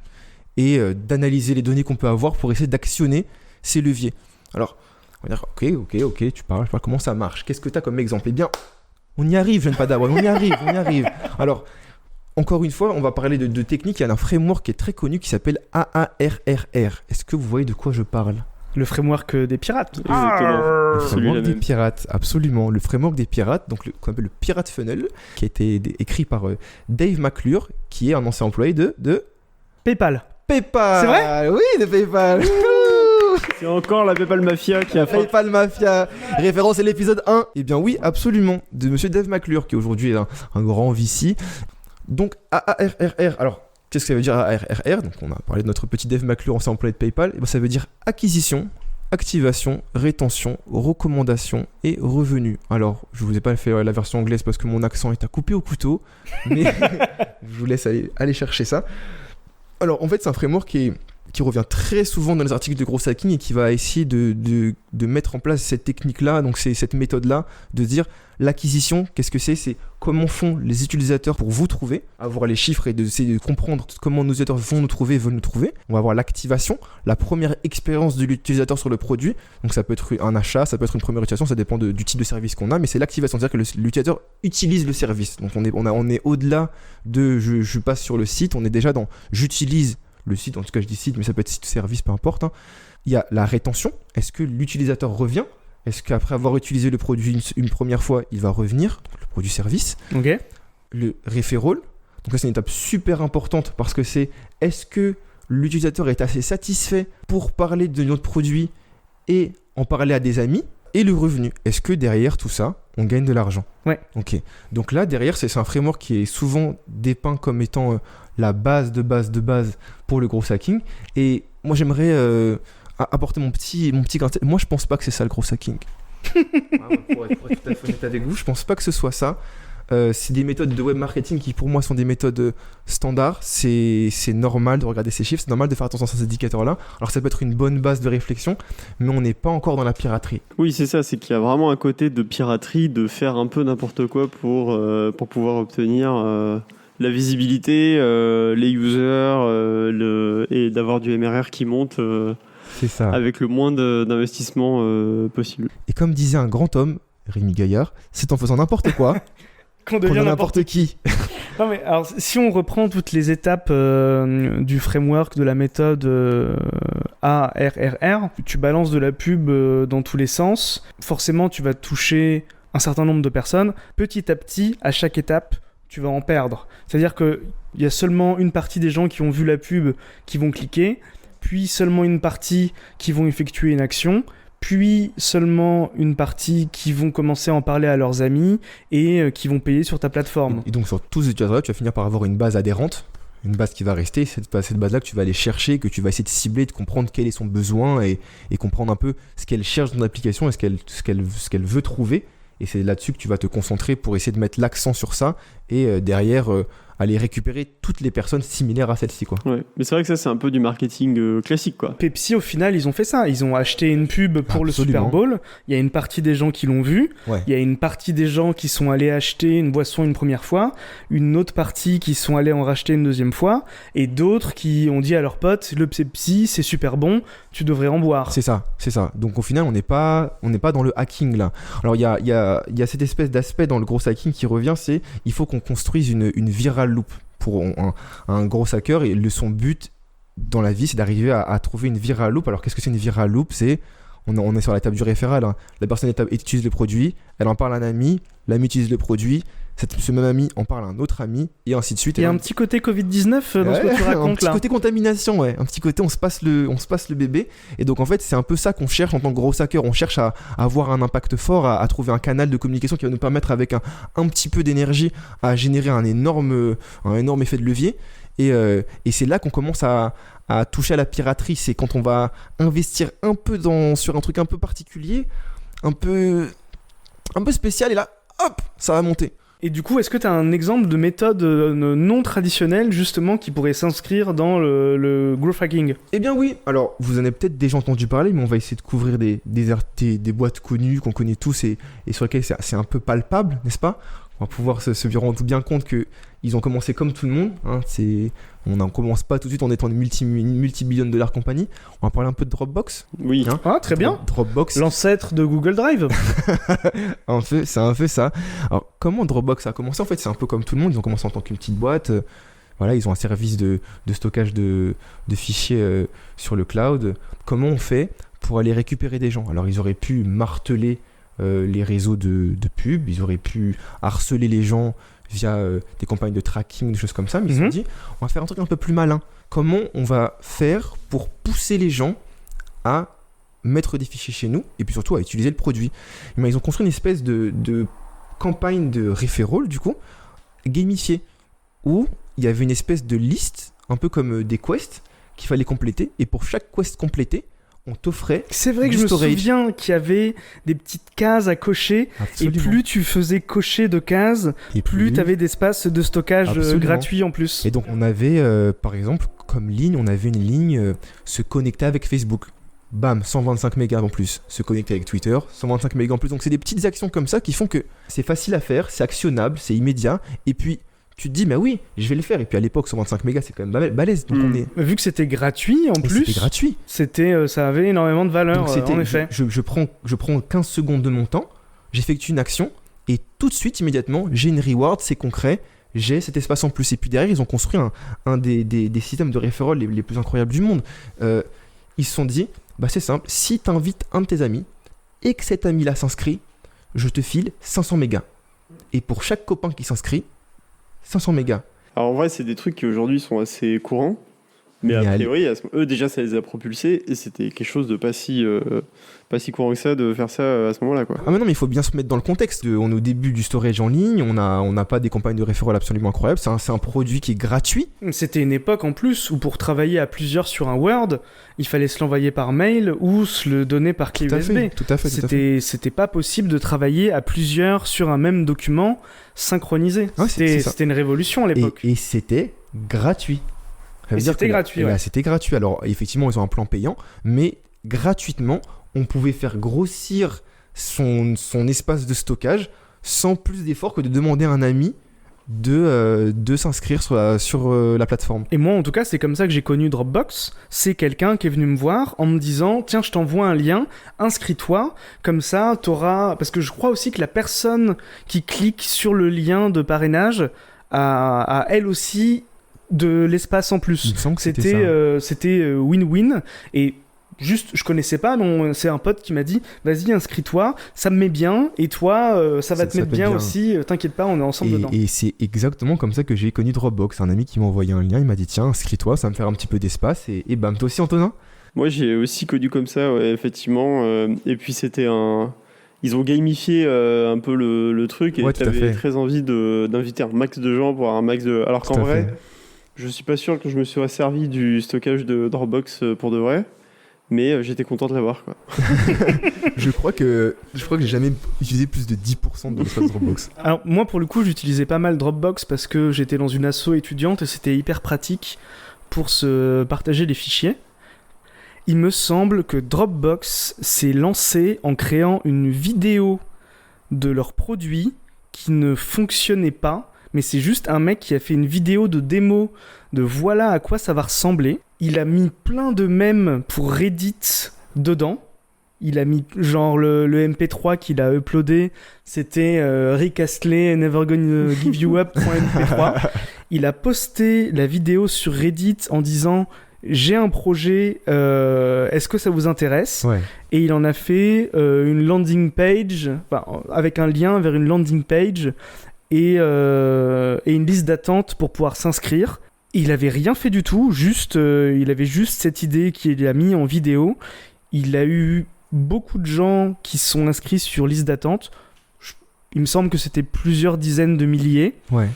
[SPEAKER 8] et d'analyser les données qu'on peut avoir pour essayer d'actionner ces leviers. Alors, on va dire, ok, tu parles, comment ça marche? Qu'est-ce que tu as comme exemple? Eh bien, on y arrive, jeune Padawan, on y arrive. Alors, encore une fois, on va parler de techniques. Il y a un framework qui est très connu qui s'appelle AARRR. Est-ce que vous voyez de quoi je parle?
[SPEAKER 6] Le framework des pirates.
[SPEAKER 5] Exactement.
[SPEAKER 8] Le
[SPEAKER 5] Celui-là
[SPEAKER 8] framework des
[SPEAKER 5] même.
[SPEAKER 8] pirates, absolument. Le framework des pirates, donc qu'on appelle le Pirate Funnel, qui a été écrit par Dave McClure, qui est un ancien employé de
[SPEAKER 6] PayPal.
[SPEAKER 8] PayPal.
[SPEAKER 6] C'est vrai ?
[SPEAKER 8] Oui, de PayPal.
[SPEAKER 5] C'est encore la PayPal Mafia qui a fait.
[SPEAKER 8] PayPal Mafia, référence à l'épisode 1. Eh bien oui, absolument, de monsieur Dave McClure, qui aujourd'hui est un grand VC. Donc AARRR, alors qu'est-ce que ça veut dire AARRR ? Donc on a parlé de notre petit Dave McClure, ancien employé de PayPal. Et bien, ça veut dire acquisition, activation, rétention, recommandation et revenu. Alors, je vous ai pas fait la version anglaise parce que mon accent est à couper au couteau, mais je vous laisse aller chercher ça. Alors, en fait, c'est un framework qui revient très souvent dans les articles de Growth Hacking et qui va essayer de mettre en place cette technique-là, donc c'est cette méthode-là, de dire l'acquisition, qu'est-ce que c'est ? C'est comment font les utilisateurs pour vous trouver, avoir les chiffres et d'essayer de comprendre comment nos utilisateurs vont nous trouver, veulent nous trouver. On va avoir l'activation, la première expérience de l'utilisateur sur le produit, donc ça peut être un achat, ça peut être une première utilisation, ça dépend du type de service qu'on a, mais c'est l'activation, c'est-à-dire que l'utilisateur utilise le service. Donc on est au-delà de je passe sur le site, on est déjà dans j'utilise le site, en tout cas je dis site, mais ça peut être site service, peu importe. Il y a la rétention. Est-ce que l'utilisateur revient ? Est-ce qu'après avoir utilisé le produit une première fois, il va revenir ? Donc, le produit service.
[SPEAKER 6] Ok.
[SPEAKER 8] Le referral. Donc ça, c'est une étape super importante parce que c'est est-ce que l'utilisateur est assez satisfait pour parler de notre produit et en parler à des amis ? Et le revenu. Est-ce que derrière tout ça, on gagne de l'argent ?
[SPEAKER 6] Ouais.
[SPEAKER 8] Ok. Donc là, derrière, c'est un framework qui est souvent dépeint comme étant la base de base pour le Growth Hacking. Et moi, j'aimerais apporter mon petit grain de sel. Moi, je pense pas que c'est ça le Growth Hacking. Pour être tout à fait honnête avec vous, je pense pas que ce soit ça. C'est des méthodes de web marketing qui pour moi sont des méthodes standards. C'est normal de regarder ces chiffres, c'est normal de faire attention à ces indicateurs-là. Alors ça peut être une bonne base de réflexion, mais on n'est pas encore dans la piraterie.
[SPEAKER 5] Oui, c'est ça, c'est qu'il y a vraiment un côté de piraterie, de faire un peu n'importe quoi pour pouvoir obtenir la visibilité, les users, et d'avoir du MRR qui monte
[SPEAKER 8] C'est ça.
[SPEAKER 5] avec le moins d'investissement possible.
[SPEAKER 8] Et comme disait un grand homme, Rémi Gaillard, c'est en faisant n'importe quoi
[SPEAKER 6] Qu'on
[SPEAKER 8] qu'on
[SPEAKER 6] devient
[SPEAKER 8] est
[SPEAKER 6] n'importe
[SPEAKER 8] n'importe qui.
[SPEAKER 6] Non mais alors si on reprend toutes les étapes du framework de la méthode ARRR, tu balances de la pub dans tous les sens, forcément tu vas toucher un certain nombre de personnes, petit à petit, à chaque étape, tu vas en perdre. C'est-à-dire qu'il y a seulement une partie des gens qui ont vu la pub qui vont cliquer, puis seulement une partie qui vont effectuer une action, puis seulement une partie qui vont commencer à en parler à leurs amis et qui vont payer sur ta plateforme.
[SPEAKER 8] Et donc sur tous ces utilisateurs-là, tu vas finir par avoir une base adhérente, une base qui va rester, cette base-là que tu vas aller chercher, que tu vas essayer de cibler, de comprendre quel est son besoin et comprendre un peu ce qu'elle cherche dans l'application et ce qu'elle veut trouver. Et c'est là-dessus que tu vas te concentrer pour essayer de mettre l'accent sur ça et derrière aller récupérer toutes les personnes similaires à celle-ci, quoi.
[SPEAKER 5] Ouais, mais c'est vrai que ça, c'est un peu du marketing classique, quoi.
[SPEAKER 6] Pepsi, au final, ils ont fait ça. Ils ont acheté une pub pour le
[SPEAKER 8] Absolument.
[SPEAKER 6] Super Bowl. Il y a une partie des gens qui l'ont vu.
[SPEAKER 8] Ouais.
[SPEAKER 6] Il y a une partie des gens qui sont allés acheter une boisson une première fois. Une autre partie qui sont allés en racheter une deuxième fois. Et d'autres qui ont dit à leurs potes, le Pepsi, c'est super bon, tu devrais en boire.
[SPEAKER 8] C'est ça. Donc au final, on n'est pas dans le hacking là. Alors il y a cette espèce d'aspect dans le gros hacking qui revient, c'est il faut qu'on construise une viral loop pour un gros hacker et son but dans la vie, c'est d'arriver à trouver une viral loop. Alors qu'est-ce que c'est une viral loop ? C'est on est sur l'étape du référal. Hein. La personne utilise le produit, elle en parle à un ami, l'ami utilise le produit. Ce même ami en parle à un autre ami et ainsi de suite.
[SPEAKER 6] Il y a un petit côté Covid-19 dans ce que tu racontes là.
[SPEAKER 8] Un petit côté contamination, ouais. Un petit côté on se passe le bébé. Et donc en fait c'est un peu ça qu'on cherche en tant que gros hacker. On cherche à avoir un impact fort, à trouver un canal de communication qui va nous permettre avec un petit peu d'énergie à générer un énorme effet de levier. Et c'est là qu'on commence à toucher à la piraterie. C'est quand on va investir un peu sur un truc un peu particulier, un peu spécial et là hop ça va monter.
[SPEAKER 6] Et du coup, est-ce que tu as un exemple de méthode non traditionnelle, justement, qui pourrait s'inscrire dans le growth hacking ?
[SPEAKER 8] Eh bien oui, alors vous en avez peut-être déjà entendu parler, mais on va essayer de couvrir des boîtes connues, qu'on connaît tous et sur lesquelles c'est un peu palpable, n'est-ce pas ? On va pouvoir se rendre bien compte qu'ils ont commencé comme tout le monde. Hein, on ne commence pas tout de suite en étant une multi-billion dollar compagnie. On va parler un peu de Dropbox.
[SPEAKER 5] Oui.
[SPEAKER 8] Hein,
[SPEAKER 6] Ah, très bien.
[SPEAKER 8] Dropbox.
[SPEAKER 6] L'ancêtre de Google Drive.
[SPEAKER 8] C'est un peu ça. Alors, comment Dropbox a commencé ? En fait, c'est un peu comme tout le monde. Ils ont commencé en tant qu'une petite boîte. Voilà, ils ont un service de stockage de fichiers sur le cloud. Comment on fait pour aller récupérer des gens? Alors, ils auraient pu marteler les réseaux de pub, ils auraient pu harceler les gens via des campagnes de tracking, des choses comme ça, mais ils se sont dit, on va faire un truc un peu plus malin. Comment on va faire pour pousser les gens à mettre des fichiers chez nous et puis surtout à utiliser le produit? Et bien, ils ont construit une espèce de campagne de referral, du coup, gamifiée, où il y avait une espèce de liste, un peu comme des quests, qu'il fallait compléter, et pour chaque quest complété, on t'offrait.
[SPEAKER 6] C'est vrai que je me souviens qu'il y avait des petites cases à cocher. Absolument. Et plus tu faisais cocher de cases, et plus tu avais d'espace de stockage gratuit en plus.
[SPEAKER 8] Et donc on avait, par exemple, comme ligne, on avait une ligne se connecter avec Facebook. Bam, 125 mégas en plus. Se connecter avec Twitter, 125 mégas en plus. Donc c'est des petites actions comme ça qui font que c'est facile à faire, c'est actionnable, c'est immédiat. Et puis tu te dis, mais oui, je vais le faire. Et puis à l'époque, 125 mégas, c'est quand même balèze. Donc
[SPEAKER 6] vu que c'était gratuit en plus,
[SPEAKER 8] c'était gratuit.
[SPEAKER 6] Ça avait énormément de valeur, en effet.
[SPEAKER 8] Je prends 15 secondes de mon temps, j'effectue une action, et tout de suite, immédiatement, j'ai une reward, c'est concret, j'ai cet espace en plus. Et puis derrière, ils ont construit un des systèmes de referral les plus incroyables du monde. Ils se sont dit, bah c'est simple, si tu invites un de tes amis, et que cet ami-là s'inscrit, je te file 500 mégas. Et pour chaque copain qui s'inscrit, 500 mégas.
[SPEAKER 5] Alors en vrai, c'est des trucs qui aujourd'hui sont assez courants, mais a priori, eux déjà, ça les a propulsés et c'était quelque chose de pas si courant que ça de faire ça à ce moment-là, quoi.
[SPEAKER 8] Ah mais non, mais il faut bien se mettre dans le contexte. On est au début du storage en ligne, on n'a pas des campagnes de referral absolument incroyables, c'est un produit qui est gratuit.
[SPEAKER 6] C'était une époque en plus où pour travailler à plusieurs sur un Word, il fallait se l'envoyer par mail ou se le donner par clé USB.
[SPEAKER 8] Tout à fait.
[SPEAKER 6] C'était pas possible de travailler à plusieurs sur un même document synchronisé.
[SPEAKER 8] Ouais,
[SPEAKER 6] c'était une révolution à l'époque.
[SPEAKER 8] Et c'était gratuit.
[SPEAKER 6] C'était gratuit, ouais.
[SPEAKER 8] C'était gratuit. Alors, effectivement, ils ont un plan payant, mais gratuitement, on pouvait faire grossir son espace de stockage sans plus d'effort que de demander à un ami de s'inscrire sur la plateforme.
[SPEAKER 6] Et moi, en tout cas, c'est comme ça que j'ai connu Dropbox. C'est quelqu'un qui est venu me voir en me disant « Tiens, je t'envoie un lien, inscris-toi, comme ça, t'auras... » Parce que je crois aussi que la personne qui clique sur le lien de parrainage a elle aussi de l'espace en plus.
[SPEAKER 8] Il me semble que
[SPEAKER 6] c'était win-win. Et juste, je connaissais pas, non, c'est un pote qui m'a dit vas-y, inscris-toi, ça me met bien, et toi, ça va te mettre bien aussi, t'inquiète pas, on est ensemble dedans.
[SPEAKER 8] Et c'est exactement comme ça que j'ai connu Dropbox. Un ami qui m'a envoyé un lien, il m'a dit tiens, inscris-toi, ça va me faire un petit peu d'espace, et bam, toi aussi, Antonin?
[SPEAKER 5] Moi, j'ai aussi connu comme ça, ouais, effectivement. Et puis, c'était ils ont gamifié un peu le truc, et
[SPEAKER 8] ouais,
[SPEAKER 5] t'avais très envie d'inviter un max de gens pour avoir un max de... Alors qu'en vrai, je suis pas sûr que je me sois servi du stockage de Dropbox pour de vrai. Mais j'étais content de l'avoir, quoi.
[SPEAKER 8] je crois que j'ai jamais utilisé plus de 10% de l'espace Dropbox.
[SPEAKER 6] Alors moi, pour le coup, j'utilisais pas mal Dropbox parce que j'étais dans une asso étudiante et c'était hyper pratique pour se partager les fichiers. Il me semble que Dropbox s'est lancé en créant une vidéo de leurs produits qui ne fonctionnait pas, mais c'est juste un mec qui a fait une vidéo de démo de voilà à quoi ça va ressembler. Il a mis plein de mèmes pour Reddit dedans. Il a mis genre le MP3 qu'il a uploadé, c'était Rick Astley Never Gonna Give You Up.mp3. Il a posté la vidéo sur Reddit en disant j'ai un projet, est-ce que ça vous intéresse?
[SPEAKER 8] Ouais.
[SPEAKER 6] Et il en a fait une landing page, avec un lien vers une landing page et une liste d'attente pour pouvoir s'inscrire. Il avait rien fait du tout, il avait juste cette idée qu'il a mis en vidéo. Il a eu beaucoup de gens qui sont inscrits sur liste d'attente. Il me semble que c'était plusieurs dizaines de milliers.
[SPEAKER 8] Ouais.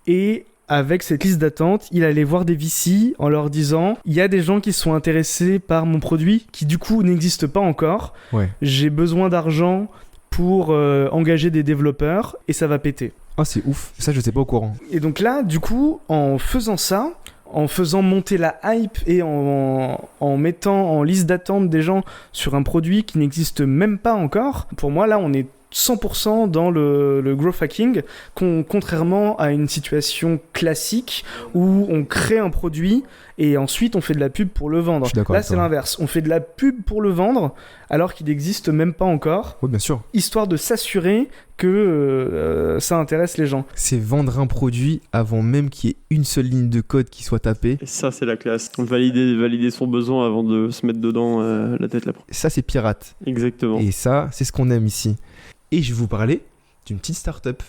[SPEAKER 6] Et avec cette liste d'attente, il allait voir des VC en leur disant « Il y a des gens qui sont intéressés par mon produit, qui du coup n'existe pas encore.
[SPEAKER 8] Ouais.
[SPEAKER 6] J'ai besoin d'argent pour engager des développeurs et ça va péter. »
[SPEAKER 8] Ah, c'est ouf, ça je sais pas au courant.
[SPEAKER 6] Et donc là, du coup, en faisant ça, en faisant monter la hype et en mettant en liste d'attente des gens sur un produit qui n'existe même pas encore, pour moi là on est 100% dans le growth hacking, contrairement à une situation classique où on crée un produit et ensuite on fait de la pub pour le vendre. Là c'est l'inverse, on fait de la pub pour le vendre alors qu'il n'existe même pas encore.
[SPEAKER 8] Oui, bien sûr.
[SPEAKER 6] Histoire de s'assurer que ça intéresse les gens.
[SPEAKER 8] C'est vendre un produit avant même qu'il y ait une seule ligne de code qui soit tapée.
[SPEAKER 5] Et ça, c'est la classe. Valider son besoin avant de se mettre dedans la tête la première.
[SPEAKER 8] Ça, c'est pirate.
[SPEAKER 5] Exactement.
[SPEAKER 8] Et ça, c'est ce qu'on aime ici. Et je vais vous parler d'une petite start-up.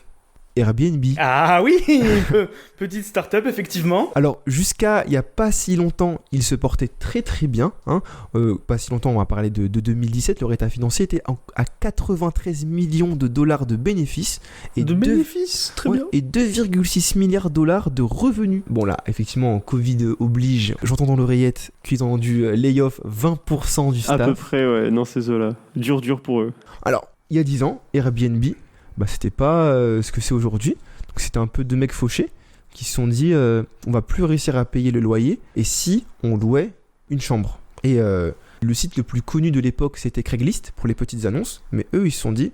[SPEAKER 8] Airbnb.
[SPEAKER 6] Ah oui, petite start-up, effectivement.
[SPEAKER 8] Alors, jusqu'à il n'y a pas si longtemps, il se portait très très bien. Pas si longtemps, on va parler de 2017. Leur état financier était à 93 millions de dollars de bénéfices. Et
[SPEAKER 6] Très bien.
[SPEAKER 8] Et 2,6 milliards de dollars de revenus. Bon là, effectivement, Covid oblige. J'entends dans l'oreillette qu'ils ont dû lay-off 20% du staff.
[SPEAKER 5] À peu près, ouais. Non, ces eux-là. Dur pour eux.
[SPEAKER 8] Alors, il y a 10 ans, Airbnb... c'était pas ce que c'est aujourd'hui. Donc c'était un peu deux mecs fauchés qui se sont dit on va plus réussir à payer le loyer et si on louait une chambre. Et le site le plus connu de l'époque c'était Craigslist pour les petites annonces, mais eux ils se sont dit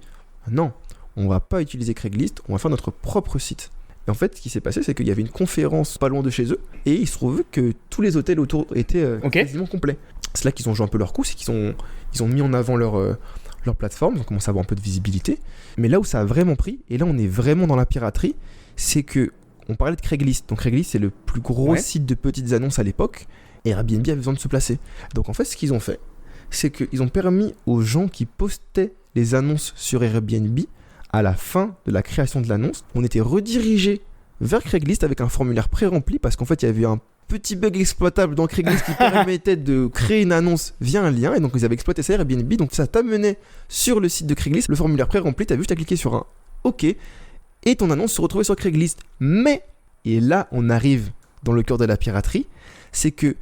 [SPEAKER 8] non, on va pas utiliser Craigslist, on va faire notre propre site. Et en fait ce qui s'est passé c'est qu'il y avait une conférence pas loin de chez eux et il se trouve que tous les hôtels autour étaient quasiment complets. C'est là qu'ils ont joué un peu leur coup, c'est qu'ils ont mis en avant leur plateforme, ils ont commencé à avoir un peu de visibilité. Mais là où ça a vraiment pris, et là on est vraiment dans la piraterie, c'est que on parlait de Craigslist. Donc Craigslist c'est le plus gros site de petites annonces à l'époque, et Airbnb avait besoin de se placer. Donc en fait ce qu'ils ont fait, c'est qu'ils ont permis aux gens qui postaient les annonces sur Airbnb, à la fin de la création de l'annonce, on était redirigé vers Craigslist avec un formulaire pré-rempli, parce qu'en fait il y avait un petit bug exploitable dans Craigslist qui permettait de créer une annonce via un lien, et donc ils avaient exploité ça Airbnb, donc ça t'amenait sur le site de Craigslist, le formulaire pré-rempli, t'as juste à cliquer sur un OK et ton annonce se retrouvait sur Craigslist. Mais, et là on arrive dans le cœur de la piraterie, c'est que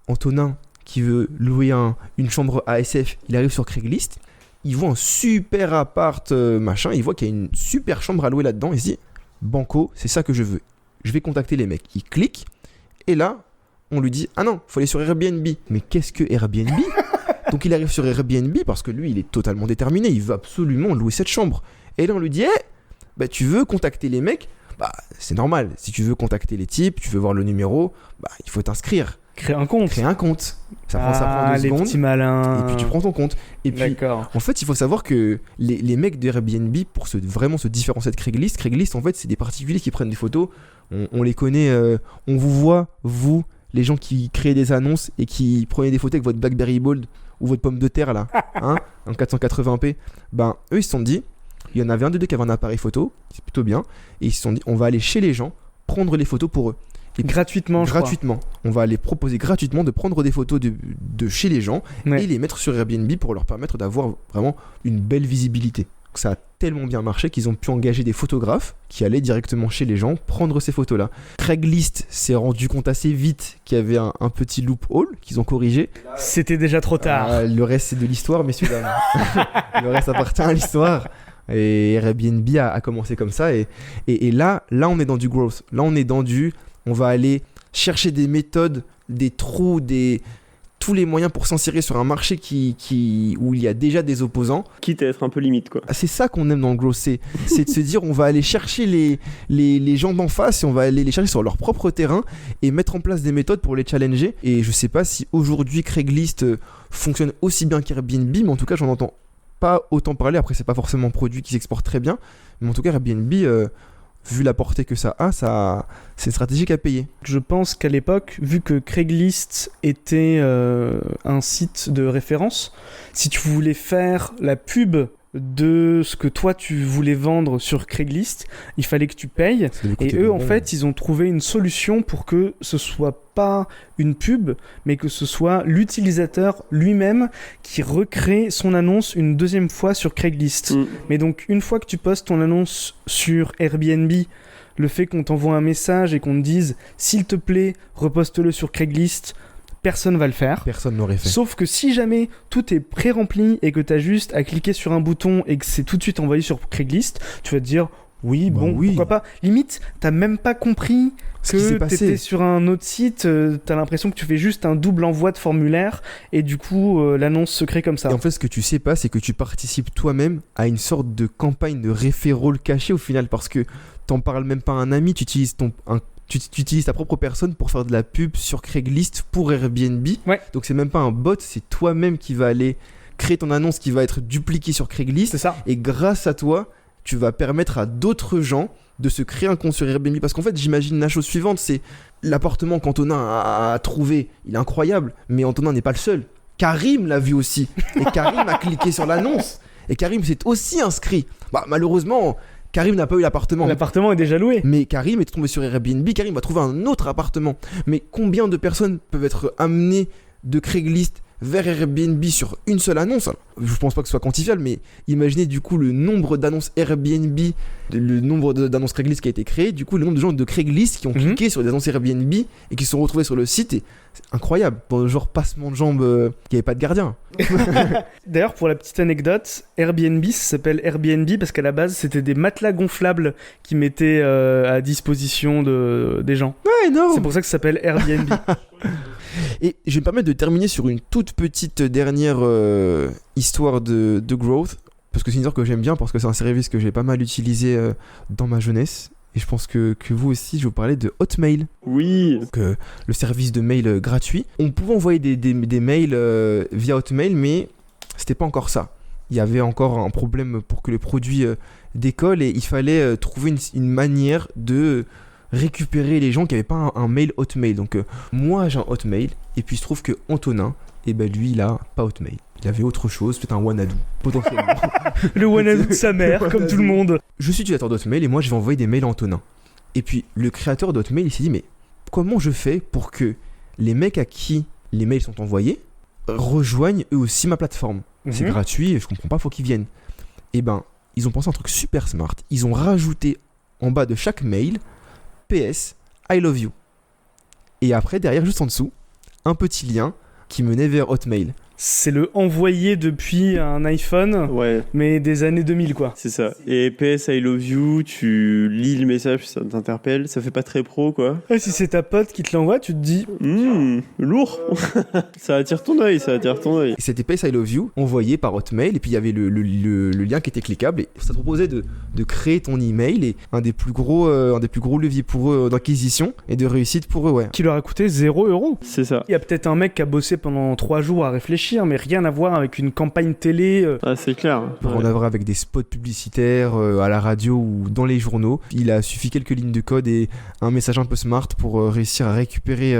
[SPEAKER 8] Antonin qui veut louer une chambre ASF, il arrive sur Craigslist, il voit un super appart machin, il voit qu'il y a une super chambre à louer là-dedans, il se dit banco, c'est ça que je veux, je vais contacter les mecs. Il clique et là, on lui dit « Ah non, faut aller sur Airbnb ». Mais qu'est-ce que Airbnb ? Donc il arrive sur Airbnb parce que lui, il est totalement déterminé. Il veut absolument louer cette chambre. Et là, on lui dit « tu veux contacter les mecs ? Bah, c'est normal. Si tu veux contacter les types, tu veux voir le numéro, il faut t'inscrire. »
[SPEAKER 6] Créer un compte.
[SPEAKER 8] Ça prend 2
[SPEAKER 6] les
[SPEAKER 8] secondes.
[SPEAKER 6] petits malins.
[SPEAKER 8] Et puis tu prends ton compte. Et puis, en fait, il faut savoir que les mecs d'Airbnb, pour vraiment se différencier de Craigslist, en fait, c'est des particuliers qui prennent des photos. On les connaît, on vous voit, vous, les gens qui créent des annonces et qui prenez des photos avec votre Blackberry Bold ou votre pomme de terre là, en 480p. Eux, ils se sont dit, il y en avait un de deux qui avait un appareil photo, c'est plutôt bien, et ils se sont dit, on va aller chez les gens, prendre les photos pour eux. Et
[SPEAKER 6] gratuitement.
[SPEAKER 8] On va les proposer gratuitement de prendre des photos de chez les gens et les mettre sur Airbnb pour leur permettre d'avoir vraiment une belle visibilité. Ça a tellement bien marché qu'ils ont pu engager des photographes qui allaient directement chez les gens prendre ces photos-là. Craigslist s'est rendu compte assez vite qu'il y avait un petit loophole qu'ils ont corrigé.
[SPEAKER 6] C'était déjà trop tard.
[SPEAKER 8] Le reste, c'est de l'histoire, messieurs, dames. Le reste appartient à l'histoire. Et Airbnb a commencé comme ça. Et là, on est dans du growth. Là, on est dans on va aller chercher des méthodes, des trous, tous les moyens pour s'insérer sur un marché où il y a déjà des opposants.
[SPEAKER 5] Quitte à être un peu limite, quoi.
[SPEAKER 8] C'est ça qu'on aime dans le growth, c'est de se dire on va aller chercher les gens d'en face et on va aller les chercher sur leur propre terrain et mettre en place des méthodes pour les challenger. Et je sais pas si aujourd'hui Craigslist fonctionne aussi bien qu'Airbnb, mais en tout cas j'en entends pas autant parler. Après c'est pas forcément un produit qui s'exporte très bien, mais en tout cas Airbnb... vu la portée que ça a, c'est stratégique à payer.
[SPEAKER 6] Je pense qu'à l'époque, vu que Craigslist était un site de référence, si tu voulais faire la pub de ce que toi tu voulais vendre sur Craigslist, il fallait que tu payes. Et eux, en fait, ils ont trouvé une solution pour que ce soit pas une pub, mais que ce soit l'utilisateur lui-même qui recrée son annonce une deuxième fois sur Craigslist. Mais donc, une fois que tu postes ton annonce sur Airbnb, le fait qu'on t'envoie un message et qu'on te dise « S'il te plaît, reposte-le sur Craigslist », personne va le faire.
[SPEAKER 8] Personne l'aurait fait.
[SPEAKER 6] Sauf que si jamais tout est pré-rempli et que tu as juste à cliquer sur un bouton et que c'est tout de suite envoyé sur Craigslist, tu vas te dire oui, pourquoi pas. Limite, t'as même pas compris que t'étais sur un autre site, t'as l'impression que tu fais juste un double envoi de formulaire et du coup l'annonce se crée comme ça.
[SPEAKER 8] Et en fait, ce que tu sais pas, c'est que tu participes toi-même à une sorte de campagne de referral caché au final, parce que t'en parles même pas à un ami, tu utilises tu utilises ta propre personne pour faire de la pub sur Craigslist pour Airbnb.
[SPEAKER 6] Ouais.
[SPEAKER 8] Donc c'est même pas un bot, c'est toi-même qui va aller créer ton annonce qui va être dupliquée sur Craigslist.
[SPEAKER 6] C'est ça.
[SPEAKER 8] Et grâce à toi, tu vas permettre à d'autres gens de se créer un compte sur Airbnb. Parce qu'en fait, j'imagine la chose suivante, c'est l'appartement qu'Antonin a trouvé, il est incroyable, mais Antonin n'est pas le seul. Karim l'a vu aussi. Et Karim a cliqué sur l'annonce. Et Karim s'est aussi inscrit. Bah, malheureusement, Karim n'a pas eu l'appartement.
[SPEAKER 6] L'appartement est déjà loué.
[SPEAKER 8] Mais Karim est tombé sur Airbnb. Karim va trouver un autre appartement. Mais combien de personnes peuvent être amenées de Craigslist vers Airbnb sur une seule annonce? Alors, je pense pas que ce soit quantifiable, mais imaginez du coup le nombre d'annonces Airbnb, le nombre d'annonces Craigslist qui a été créé, du coup le nombre de gens de Craigslist qui ont cliqué sur des annonces Airbnb et qui se sont retrouvés sur le site. Et c'est incroyable, dans le genre passement de jambes qui avait pas de gardien.
[SPEAKER 6] D'ailleurs, pour la petite anecdote, Airbnb, ça s'appelle Airbnb parce qu'à la base, c'était des matelas gonflables qui mettaient à disposition des gens.
[SPEAKER 8] Ouais, non.
[SPEAKER 6] C'est pour ça que ça s'appelle Airbnb.
[SPEAKER 8] Et je vais me permettre de terminer sur une toute petite dernière histoire de growth, parce que c'est une histoire que j'aime bien, parce que c'est un service que j'ai pas mal utilisé dans ma jeunesse. Et je pense que vous aussi, je vais vous parler de Hotmail.
[SPEAKER 5] Oui.
[SPEAKER 8] Donc, le service de mail gratuit. On pouvait envoyer des mails via Hotmail, mais c'était pas encore ça. Il y avait encore un problème pour que le produit décolle, et il fallait trouver une manière de récupérer les gens qui n'avaient pas un mail Hotmail. Donc moi j'ai un Hotmail, et puis il se trouve que Antonin, et ben lui il a pas Hotmail. Il avait autre chose, peut-être un Wanadoo, potentiellement.
[SPEAKER 6] Le Wanadoo de sa mère, comme tout le monde.
[SPEAKER 8] Je suis utilisateur d'Hotmail et moi je vais envoyer des mails à Antonin. Et puis le créateur d'Hotmail il s'est dit, mais comment je fais pour que les mecs à qui les mails sont envoyés rejoignent eux aussi ma plateforme? C'est gratuit, je comprends pas, faut qu'ils viennent. Et ben ils ont pensé un truc super smart. Ils ont rajouté en bas de chaque mail PS, I love you. Et après, derrière, juste en dessous, un petit lien qui menait vers Hotmail.
[SPEAKER 6] C'est le envoyé depuis un iPhone, mais des années 2000, quoi.
[SPEAKER 5] C'est ça. Et PS I love you, tu lis le message, ça t'interpelle, ça fait pas très pro, quoi.
[SPEAKER 6] Et si c'est ta pote qui te l'envoie, tu te dis...
[SPEAKER 5] Lourd. Ça attire ton œil, Et
[SPEAKER 8] c'était PS I love you, envoyé par Hotmail, et puis il y avait le lien qui était cliquable, et ça te proposait de créer ton email, et un des plus gros leviers pour eux d'acquisition et de réussite pour eux,
[SPEAKER 6] Qui leur a coûté 0€.
[SPEAKER 5] C'est ça.
[SPEAKER 6] Il y a peut-être un mec qui a bossé pendant 3 jours à réfléchir, mais rien à voir avec une campagne télé.
[SPEAKER 5] Ah, c'est clair.
[SPEAKER 8] Pour en avoir avec des spots publicitaires à la radio ou dans les journaux. Il a suffi quelques lignes de code et un message un peu smart pour réussir à récupérer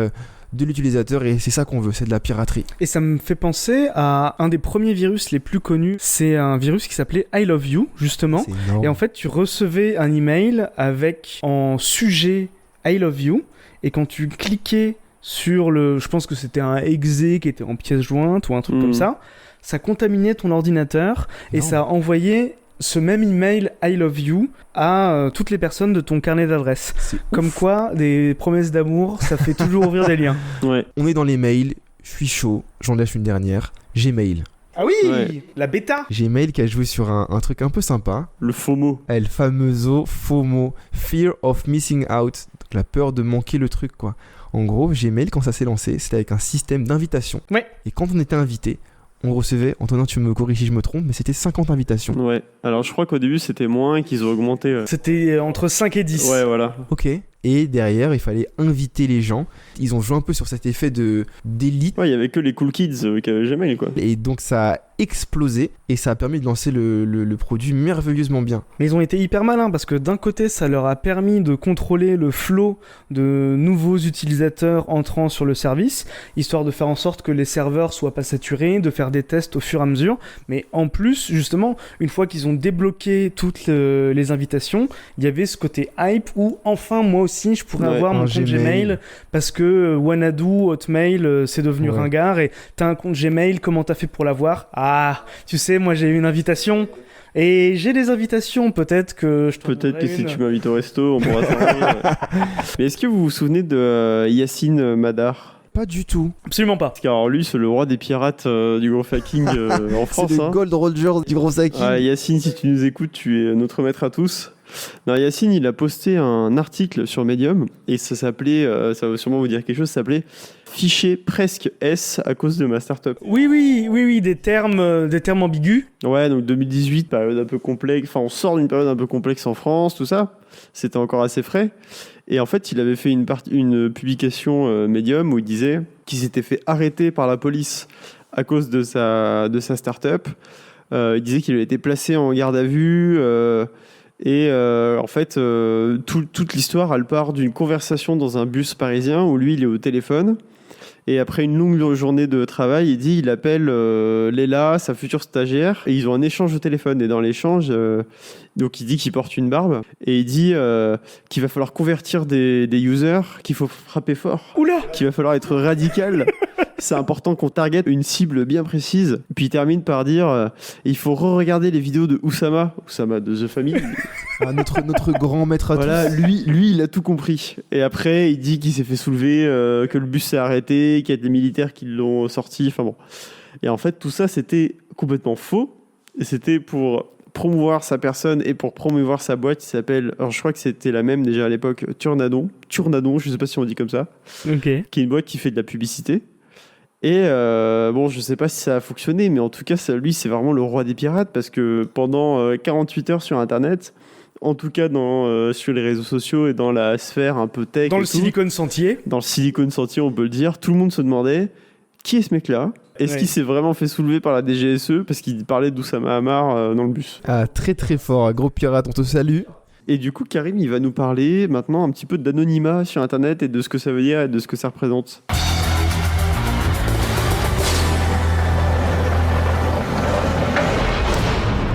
[SPEAKER 8] de l'utilisateur, et c'est ça qu'on veut, c'est de la piraterie.
[SPEAKER 6] Et ça me fait penser à un des premiers virus les plus connus. C'est un virus qui s'appelait I Love You, justement. Et en fait, tu recevais un email avec en sujet I Love You, et quand tu cliquais sur je pense que c'était un exe qui était en pièce jointe ou un truc comme ça contaminait ton ordinateur et ça envoyait ce même email I love you à toutes les personnes de ton carnet d'adresses. Comme quoi, des promesses d'amour, ça fait toujours ouvrir des liens.
[SPEAKER 5] Ouais.
[SPEAKER 8] On est dans les mails, je suis chaud, j'en lâche une dernière. Gmail.
[SPEAKER 6] Ah oui, la bêta.
[SPEAKER 8] Gmail qui a joué sur un truc un peu sympa.
[SPEAKER 5] Le FOMO.
[SPEAKER 8] Le fameuse FOMO, Fear of Missing Out, donc la peur de manquer le truc, quoi. En gros, Gmail, quand ça s'est lancé, c'était avec un système d'invitation.
[SPEAKER 6] Ouais.
[SPEAKER 8] Et quand on était invité, on recevait, Antonin, tu me corriges si je me trompe, mais c'était 50 invitations.
[SPEAKER 5] Ouais. Alors, je crois qu'au début, c'était moins et qu'ils ont augmenté.
[SPEAKER 6] C'était entre 5 et 10.
[SPEAKER 5] Ouais, voilà.
[SPEAKER 8] Ok. Et derrière, il fallait inviter les gens. Ils ont joué un peu sur cet effet d'élite.
[SPEAKER 5] Ouais, il y avait que les cool kids qui avaient Gmail, quoi.
[SPEAKER 8] Et donc, ça a explosé et ça a permis de lancer le produit merveilleusement bien.
[SPEAKER 6] Mais ils ont été hyper malins parce que d'un côté, ça leur a permis de contrôler le flot de nouveaux utilisateurs entrant sur le service, histoire de faire en sorte que les serveurs soient pas saturés, de faire des tests au fur et à mesure. Mais en plus, justement, une fois qu'ils ont débloqué toutes les invitations, il y avait ce côté hype où enfin, moi aussi, je pourrais avoir mon compte Gmail parce que Wanadoo, Hotmail, c'est devenu ringard et t'as un compte Gmail, comment t'as fait pour l'avoir? Ah, tu sais, moi j'ai eu une invitation et j'ai des invitations, peut-être que
[SPEAKER 5] si tu m'invites au resto, on pourra s'en Mais est-ce que vous vous souvenez de Yacine Madar?
[SPEAKER 8] Pas du tout.
[SPEAKER 6] Absolument pas.
[SPEAKER 5] Parce que lui, c'est le roi des pirates du gros hacking en France.
[SPEAKER 7] C'est le Gold Roger du gros hacking.
[SPEAKER 5] Yacine, si tu nous écoutes, tu es notre maître à tous. Non, Yacine, il a posté un article sur Medium et ça s'appelait, ça va sûrement vous dire quelque chose, ça s'appelait Fichier presque S à cause de ma startup.
[SPEAKER 6] Oui, des termes ambigus.
[SPEAKER 5] Ouais, donc 2018, période un peu complexe, enfin on sort d'une période un peu complexe en France, tout ça, c'était encore assez frais. Et en fait, il avait fait une publication Medium où il disait qu'il s'était fait arrêter par la police à cause de sa startup. Il disait qu'il avait été placé en garde à vue. En fait, toute l'histoire, elle part d'une conversation dans un bus parisien où lui, il est au téléphone. Et après une longue journée de travail, il appelle Léla, sa future stagiaire, et ils ont un échange au téléphone. Et dans l'échange, donc il dit qu'il porte une barbe, et il dit qu'il va falloir convertir des users, qu'il faut frapper fort, qu'il va falloir être radical. C'est important qu'on target une cible bien précise. Puis il termine par dire il faut re-regarder les vidéos de Oussama de The Family.
[SPEAKER 8] Notre grand maître à
[SPEAKER 5] voilà,
[SPEAKER 8] tous.
[SPEAKER 5] lui, il a tout compris. Et après, il dit qu'il s'est fait soulever, que le bus s'est arrêté, qu'il y a des militaires qui l'ont sorti. Enfin bon. Et en fait, tout ça, c'était complètement faux. Et c'était pour promouvoir sa personne et pour promouvoir sa boîte qui s'appelle, alors je crois que c'était la même déjà à l'époque, Turnadon, je sais pas si on dit comme ça, qui est une boîte qui fait de la publicité. Et je sais pas si ça a fonctionné, mais en tout cas, lui, c'est vraiment le roi des pirates parce que pendant 48 heures sur Internet, en tout cas sur les réseaux sociaux et dans la sphère un peu tech,
[SPEAKER 6] dans le Silicon Sentier,
[SPEAKER 5] on peut le dire, tout le monde se demandait qui est ce mec-là ? Est-ce qu'il s'est vraiment fait soulever par la DGSE parce qu'il parlait d'Oussama Ammar dans le bus ?
[SPEAKER 8] Ah, très très fort, gros pirate, on te salue.
[SPEAKER 5] Et du coup, Karim, il va nous parler maintenant un petit peu d'anonymat sur Internet et de ce que ça veut dire et de ce que ça représente.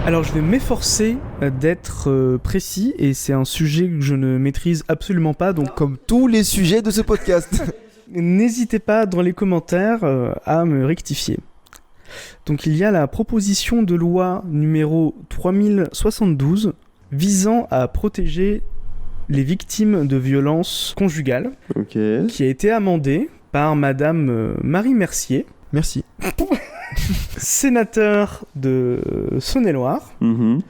[SPEAKER 6] Alors je vais m'efforcer d'être précis et c'est un sujet que je ne maîtrise absolument pas, donc
[SPEAKER 8] comme tous les sujets de ce podcast.
[SPEAKER 6] N'hésitez pas dans les commentaires à me rectifier. Donc il y a la proposition de loi numéro 3072 visant à protéger les victimes de violences conjugales, qui a été amendée par Madame Marie Mercier.
[SPEAKER 8] Merci.
[SPEAKER 6] Sénateur de Saône-et-Loire.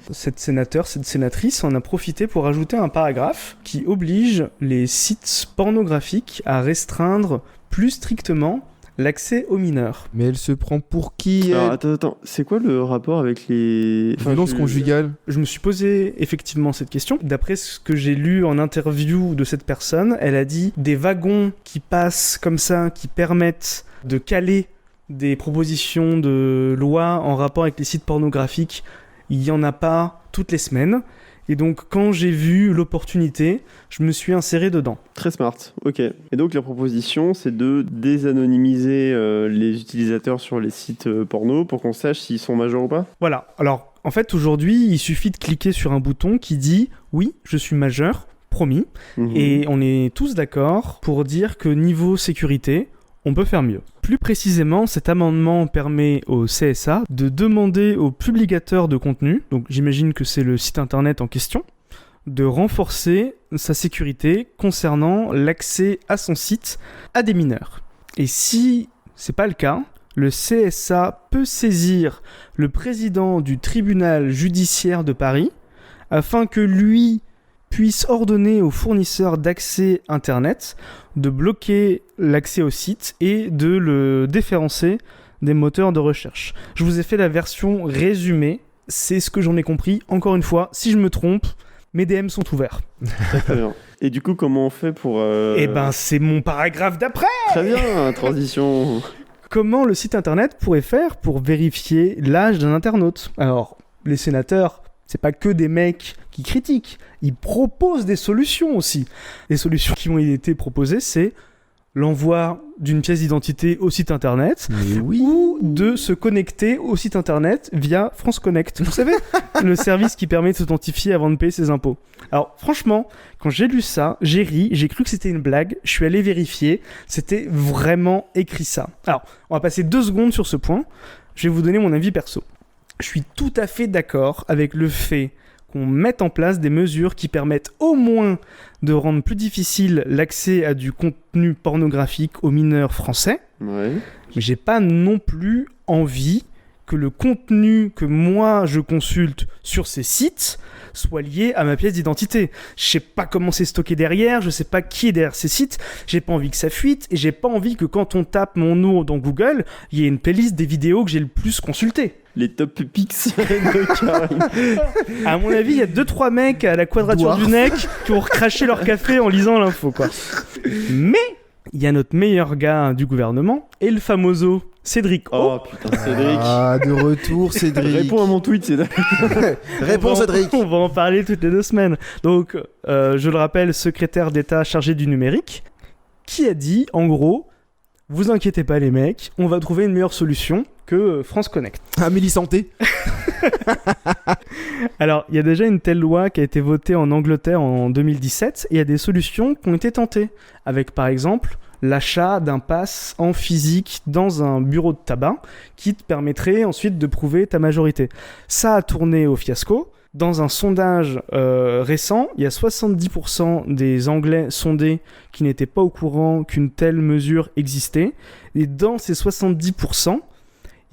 [SPEAKER 6] Cette sénatrice en a profité pour ajouter un paragraphe qui oblige les sites pornographiques à restreindre plus strictement l'accès aux mineurs.
[SPEAKER 8] Mais elle se prend pour qui
[SPEAKER 5] Alors, attends, c'est quoi le rapport avec les
[SPEAKER 8] violences conjugales ?
[SPEAKER 6] Je me suis posé effectivement cette question. D'après ce que j'ai lu en interview de cette personne, elle a dit des wagons qui passent comme ça, qui permettent de caler des propositions de loi en rapport avec les sites pornographiques, il n'y en a pas toutes les semaines. Et donc, quand j'ai vu l'opportunité, je me suis inséré dedans.
[SPEAKER 5] Très smart, ok. Et donc, la proposition, c'est de désanonymiser les utilisateurs sur les sites porno pour qu'on sache s'ils sont majeurs ou pas ?
[SPEAKER 6] Voilà. Alors, en fait, aujourd'hui, il suffit de cliquer sur un bouton qui dit « Oui, je suis majeur, promis ». Et on est tous d'accord pour dire que niveau sécurité, on peut faire mieux. Plus précisément, cet amendement permet au CSA de demander au publicateur de contenu, donc j'imagine que c'est le site internet en question, de renforcer sa sécurité concernant l'accès à son site à des mineurs. Et si c'est pas le cas, le CSA peut saisir le président du tribunal judiciaire de Paris afin que lui puisse ordonner aux fournisseurs d'accès Internet de bloquer l'accès au site et de le déréférencer des moteurs de recherche. Je vous ai fait la version résumée, c'est ce que j'en ai compris. Encore une fois, si je me trompe, mes DM sont ouverts.
[SPEAKER 5] Très bien. Et du coup, comment on fait pour...
[SPEAKER 6] Eh ben, c'est mon paragraphe d'après.
[SPEAKER 5] Très bien, transition.
[SPEAKER 6] Comment le site internet pourrait faire pour vérifier l'âge d'un internaute ? Alors, les sénateurs, c'est pas que des mecs qui critiquent, ils proposent des solutions aussi. Les solutions qui ont été proposées, c'est l'envoi d'une pièce d'identité au site internet ou de se connecter au site internet via France Connect. Vous savez, le service qui permet de s'authentifier avant de payer ses impôts. Alors franchement, quand j'ai lu ça, j'ai ri, j'ai cru que c'était une blague, je suis allé vérifier, c'était vraiment écrit ça. Alors, on va passer 2 secondes sur ce point, je vais vous donner mon avis perso. Je suis tout à fait d'accord avec le fait qu'on mette en place des mesures qui permettent au moins de rendre plus difficile l'accès à du contenu pornographique aux mineurs français.
[SPEAKER 5] Ouais.
[SPEAKER 6] Mais j'ai pas non plus envie que le contenu que moi je consulte sur ces sites soit lié à ma pièce d'identité. Je sais pas comment c'est stocké derrière, je sais pas qui est derrière ces sites, j'ai pas envie que ça fuite et j'ai pas envie que quand on tape mon nom dans Google, il y ait une playlist des vidéos que j'ai le plus consultées.
[SPEAKER 5] Les top pics de Karim.
[SPEAKER 6] À mon avis, il y a 2-3 mecs à la quadrature du nec qui ont recraché leur café en lisant l'info, quoi. Mais il y a notre meilleur gars du gouvernement, El Famoso Cédric.
[SPEAKER 5] Oh putain, Cédric.
[SPEAKER 7] Ah, de retour, Cédric.
[SPEAKER 5] Réponds à mon tweet, Cédric.
[SPEAKER 7] Réponds, Cédric.
[SPEAKER 6] On va en parler toutes les 2 semaines. Donc, je le rappelle, secrétaire d'État chargé du numérique, qui a dit, en gros, vous inquiétez pas les mecs, on va trouver une meilleure solution que France Connect.
[SPEAKER 7] Amélie Santé.
[SPEAKER 6] Alors, il y a déjà une telle loi qui a été votée en Angleterre en 2017, et il y a des solutions qui ont été tentées, avec par exemple l'achat d'un pass en physique dans un bureau de tabac qui te permettrait ensuite de prouver ta majorité. Ça a tourné au fiasco. Dans un sondage récent, il y a 70% des Anglais sondés qui n'étaient pas au courant qu'une telle mesure existait. Et dans ces 70%,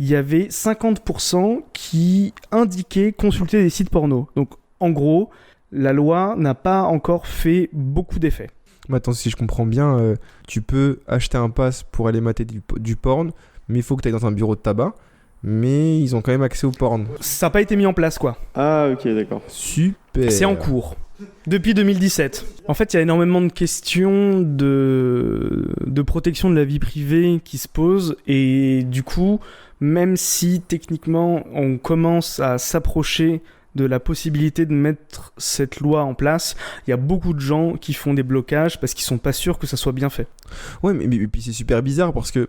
[SPEAKER 6] il y avait 50% qui indiquaient consulter des sites porno. Donc, en gros, la loi n'a pas encore fait beaucoup d'effets.
[SPEAKER 8] Mais attends, si je comprends bien, tu peux acheter un pass pour aller mater du porn, mais il faut que tu ailles dans un bureau de tabac. Mais ils ont quand même accès au porn.
[SPEAKER 6] Ça n'a pas été mis en place, quoi.
[SPEAKER 5] Ah, ok, d'accord.
[SPEAKER 8] Super.
[SPEAKER 6] C'est en cours. Depuis 2017. En fait, il y a énormément de questions de protection de la vie privée qui se posent. Et du coup, même si techniquement on commence à s'approcher de la possibilité de mettre cette loi en place, il y a beaucoup de gens qui font des blocages parce qu'ils sont pas sûrs que ça soit bien fait.
[SPEAKER 8] Ouais, mais puis c'est super bizarre parce que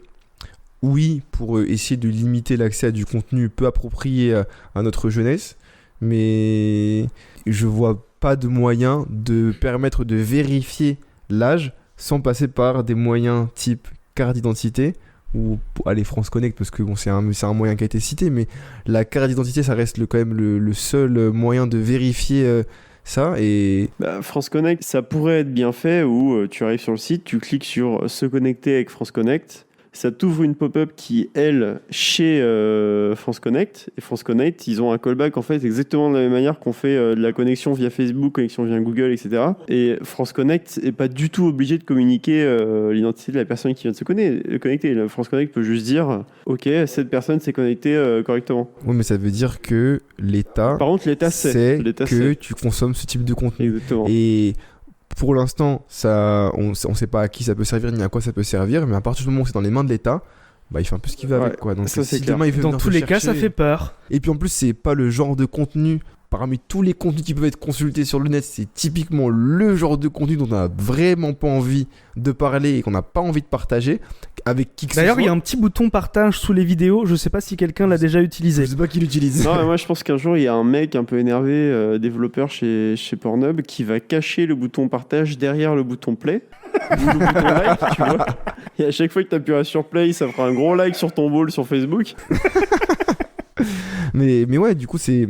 [SPEAKER 8] oui, pour essayer de limiter l'accès à du contenu peu approprié à notre jeunesse, mais je vois pas de moyen de permettre de vérifier l'âge sans passer par des moyens type carte d'identité ou allez France Connect parce que bon, c'est un moyen qui a été cité, mais la carte d'identité ça reste quand même le seul moyen de vérifier ça. Et
[SPEAKER 5] France Connect, ça pourrait être bien fait où tu arrives sur le site, tu cliques sur se connecter avec France Connect, ça t'ouvre une pop-up qui, elle, chez France Connect. Et France Connect, ils ont un callback, en fait, exactement de la même manière qu'on fait de la connexion via Facebook, connexion via Google, etc. Et France Connect n'est pas du tout obligé de communiquer l'identité de la personne qui vient de se connecter. France Connect peut juste dire « Ok, cette personne s'est connectée correctement ».
[SPEAKER 8] Oui, mais ça veut dire que l'État,
[SPEAKER 5] Par contre, l'État sait
[SPEAKER 8] que tu consommes ce type de contenu.
[SPEAKER 5] Exactement.
[SPEAKER 8] Et pour l'instant, on ne sait pas à qui ça peut servir ni à quoi ça peut servir, mais à partir du moment où c'est dans les mains de l'État, il fait un peu ce qu'il veut avec, quoi. Donc
[SPEAKER 5] ça, c'est
[SPEAKER 8] si
[SPEAKER 5] clair.
[SPEAKER 8] demain, il veut
[SPEAKER 6] Dans
[SPEAKER 8] venir
[SPEAKER 6] tous
[SPEAKER 8] te
[SPEAKER 6] les cas,
[SPEAKER 8] chercher-
[SPEAKER 6] ça fait peur.
[SPEAKER 8] Et puis en plus, c'est pas le genre de contenu, parmi tous les contenus qui peuvent être consultés sur le net, c'est typiquement le genre de contenu dont on n'a vraiment pas envie de parler et qu'on n'a pas envie de partager avec qui que ce soit.
[SPEAKER 6] D'ailleurs, il y a un petit bouton partage sous les vidéos. Je sais pas si quelqu'un l'a déjà utilisé.
[SPEAKER 7] Je sais pas qui l'utilise.
[SPEAKER 5] Non, mais moi je pense qu'un jour il y a un mec un peu énervé, développeur chez Pornhub, qui va cacher le bouton partage derrière le bouton play ou le bouton like, tu vois. Et à chaque fois que tu appuieras sur play, ça fera un gros like sur ton wall sur Facebook.
[SPEAKER 8] Mais ouais, du coup, c'est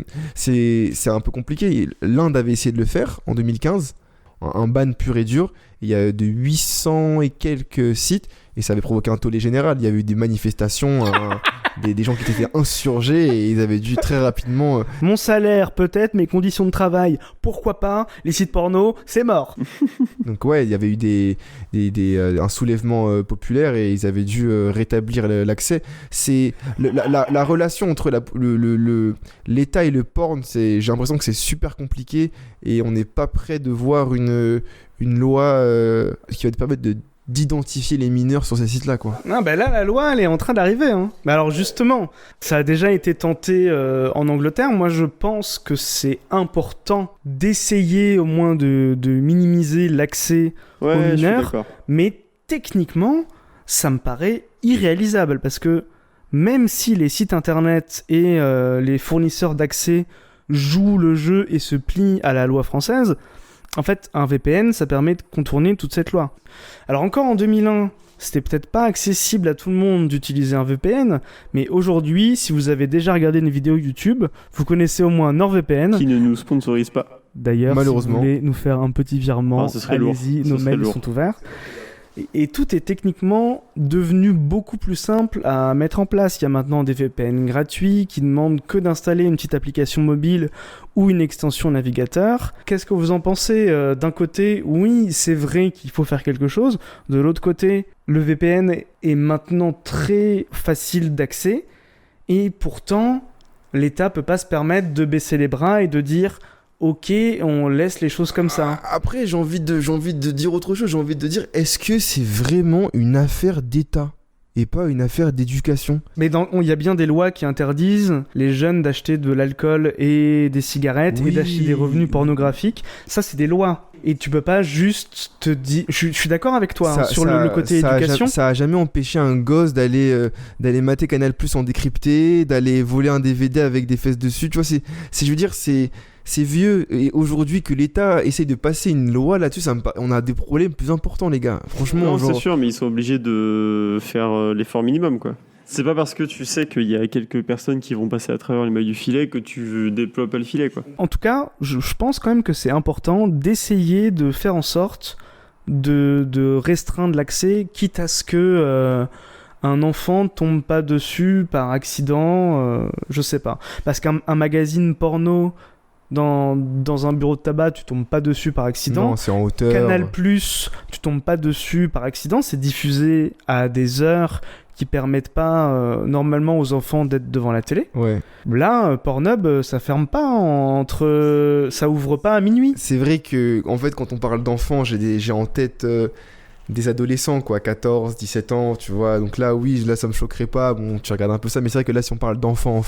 [SPEAKER 8] un peu compliqué. L'Inde avait essayé de le faire en 2015, un ban pur et dur. Il y a de 800 et quelques sites et ça avait provoqué un tollé général. Il y a eu des manifestations, des gens qui étaient insurgés et ils avaient dû très rapidement...
[SPEAKER 6] Mon salaire, peut-être, mes conditions de travail, pourquoi pas. Les sites porno, c'est mort.
[SPEAKER 8] Donc ouais, il y avait eu un soulèvement populaire et ils avaient dû rétablir l'accès. C'est la relation entre l'État et le porn, j'ai l'impression que c'est super compliqué et on n'est pas prêt de voir une loi qui va te permettre d'identifier les mineurs sur ces sites-là, quoi.
[SPEAKER 6] Ah bah là, la loi, elle est en train d'arriver. Hein. Bah alors justement, ça a déjà été tenté en Angleterre. Moi, je pense que c'est important d'essayer au moins de minimiser l'accès aux
[SPEAKER 5] Ouais, je suis
[SPEAKER 6] mineurs.
[SPEAKER 5] d'accord.
[SPEAKER 6] Mais techniquement, ça me paraît irréalisable parce que même si les sites internet et les fournisseurs d'accès jouent le jeu et se plient à la loi française, en fait, un VPN, ça permet de contourner toute cette loi. Alors encore en 2001, c'était peut-être pas accessible à tout le monde d'utiliser un VPN, mais aujourd'hui, si vous avez déjà regardé une vidéo YouTube, vous connaissez au moins NordVPN.
[SPEAKER 5] Qui ne nous sponsorise pas.
[SPEAKER 6] D'ailleurs, si vous
[SPEAKER 8] Malheureusement.
[SPEAKER 6] voulez nous faire un petit virement,
[SPEAKER 5] Ah, ce serait lourd.
[SPEAKER 6] allez-y,
[SPEAKER 5] Ce
[SPEAKER 6] nos
[SPEAKER 5] serait
[SPEAKER 6] mails
[SPEAKER 5] lourd.
[SPEAKER 6] sont ouverts. Et tout est techniquement devenu beaucoup plus simple à mettre en place. Il y a maintenant des VPN gratuits qui demandent que d'installer une petite application mobile ou une extension navigateur. Qu'est-ce que vous en pensez ? D'un côté, oui, c'est vrai qu'il faut faire quelque chose. De l'autre côté, le VPN est maintenant très facile d'accès. Et pourtant, l'État peut pas se permettre de baisser les bras et de dire... Ok, on laisse les choses comme ça.
[SPEAKER 8] Après, j'ai envie de dire autre chose. J'ai envie de dire, est-ce que c'est vraiment une affaire d'État ? et pas une affaire d'éducation.
[SPEAKER 6] Mais il y a bien des lois qui interdisent les jeunes d'acheter de l'alcool et des cigarettes et d'acheter des revenus pornographiques. Ça, c'est des lois. Et tu peux pas juste te dire... Je suis d'accord avec toi sur le côté éducation.
[SPEAKER 8] Ça a jamais empêché un gosse d'aller mater Canal+ en décrypté, d'aller voler un DVD avec des fesses dessus. Tu vois, je veux dire, c'est vieux. Et aujourd'hui, que l'État essaye de passer une loi là-dessus, on a des problèmes plus importants, les gars. Franchement,
[SPEAKER 5] non, c'est sûr, mais ils sont obligés de faire l'effort minimum, quoi. C'est pas parce que tu sais qu'il y a quelques personnes qui vont passer à travers les mailles du filet que tu déploies pas le filet, quoi.
[SPEAKER 6] En tout cas, je pense quand même que c'est important d'essayer de faire en sorte de restreindre l'accès, quitte à ce que un enfant tombe pas dessus par accident, je sais pas. Parce qu'un magazine porno dans un bureau de tabac, tu tombes pas dessus par accident.
[SPEAKER 8] Non, c'est en hauteur.
[SPEAKER 6] Canal+, tu tombes pas dessus par accident, c'est diffusé à des heures qui permettent pas normalement aux enfants d'être devant la télé.
[SPEAKER 8] Ouais.
[SPEAKER 6] Là, Pornhub, ça ferme pas ça ouvre pas à minuit.
[SPEAKER 8] C'est vrai que, en fait, quand on parle d'enfants, j'ai en tête des adolescents, quoi, 14, 17 ans, tu vois. Donc là, oui, là, ça me choquerait pas. Bon, tu regardes un peu ça, mais c'est vrai que là, si on parle d'enfants,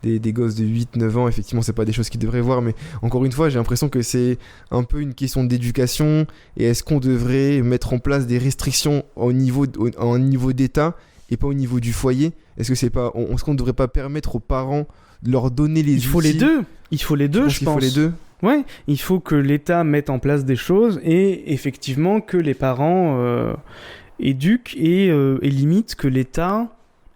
[SPEAKER 8] des gosses de 8-9 ans, effectivement, c'est pas des choses qu'ils devraient voir, mais encore une fois, j'ai l'impression que c'est un peu une question d'éducation. Et est-ce qu'on devrait mettre en place des restrictions au niveau d'État et pas au niveau du foyer? Est-ce qu'on ne devrait pas permettre aux parents de leur donner les outils?
[SPEAKER 6] Il faut les deux, je pense.
[SPEAKER 8] Il faut les deux.
[SPEAKER 6] Ouais, il faut que l'État mette en place des choses et effectivement que les parents éduquent et limite que l'État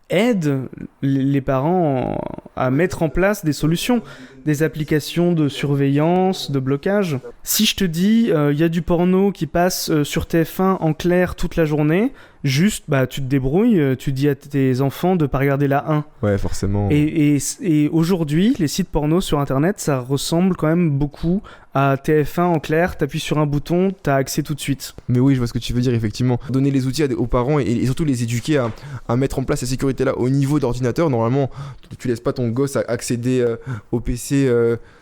[SPEAKER 6] aide les parents à mettre en place des solutions, des applications de surveillance, de blocage. Si je te dis, il y a du porno qui passe sur TF1 en clair toute la journée, juste, tu te débrouilles, tu dis à tes enfants de pas regarder la 1.
[SPEAKER 8] Ouais, forcément.
[SPEAKER 6] Et aujourd'hui, les sites porno sur Internet, ça ressemble quand même beaucoup à TF1 en clair, t'appuies sur un bouton, t'as accès tout de suite.
[SPEAKER 8] Mais oui, je vois ce que tu veux dire, effectivement. Donner les outils aux parents et surtout les éduquer à mettre en place cette sécurité-là au niveau d'ordinateur. Normalement, tu laisses pas ton gosse accéder au PC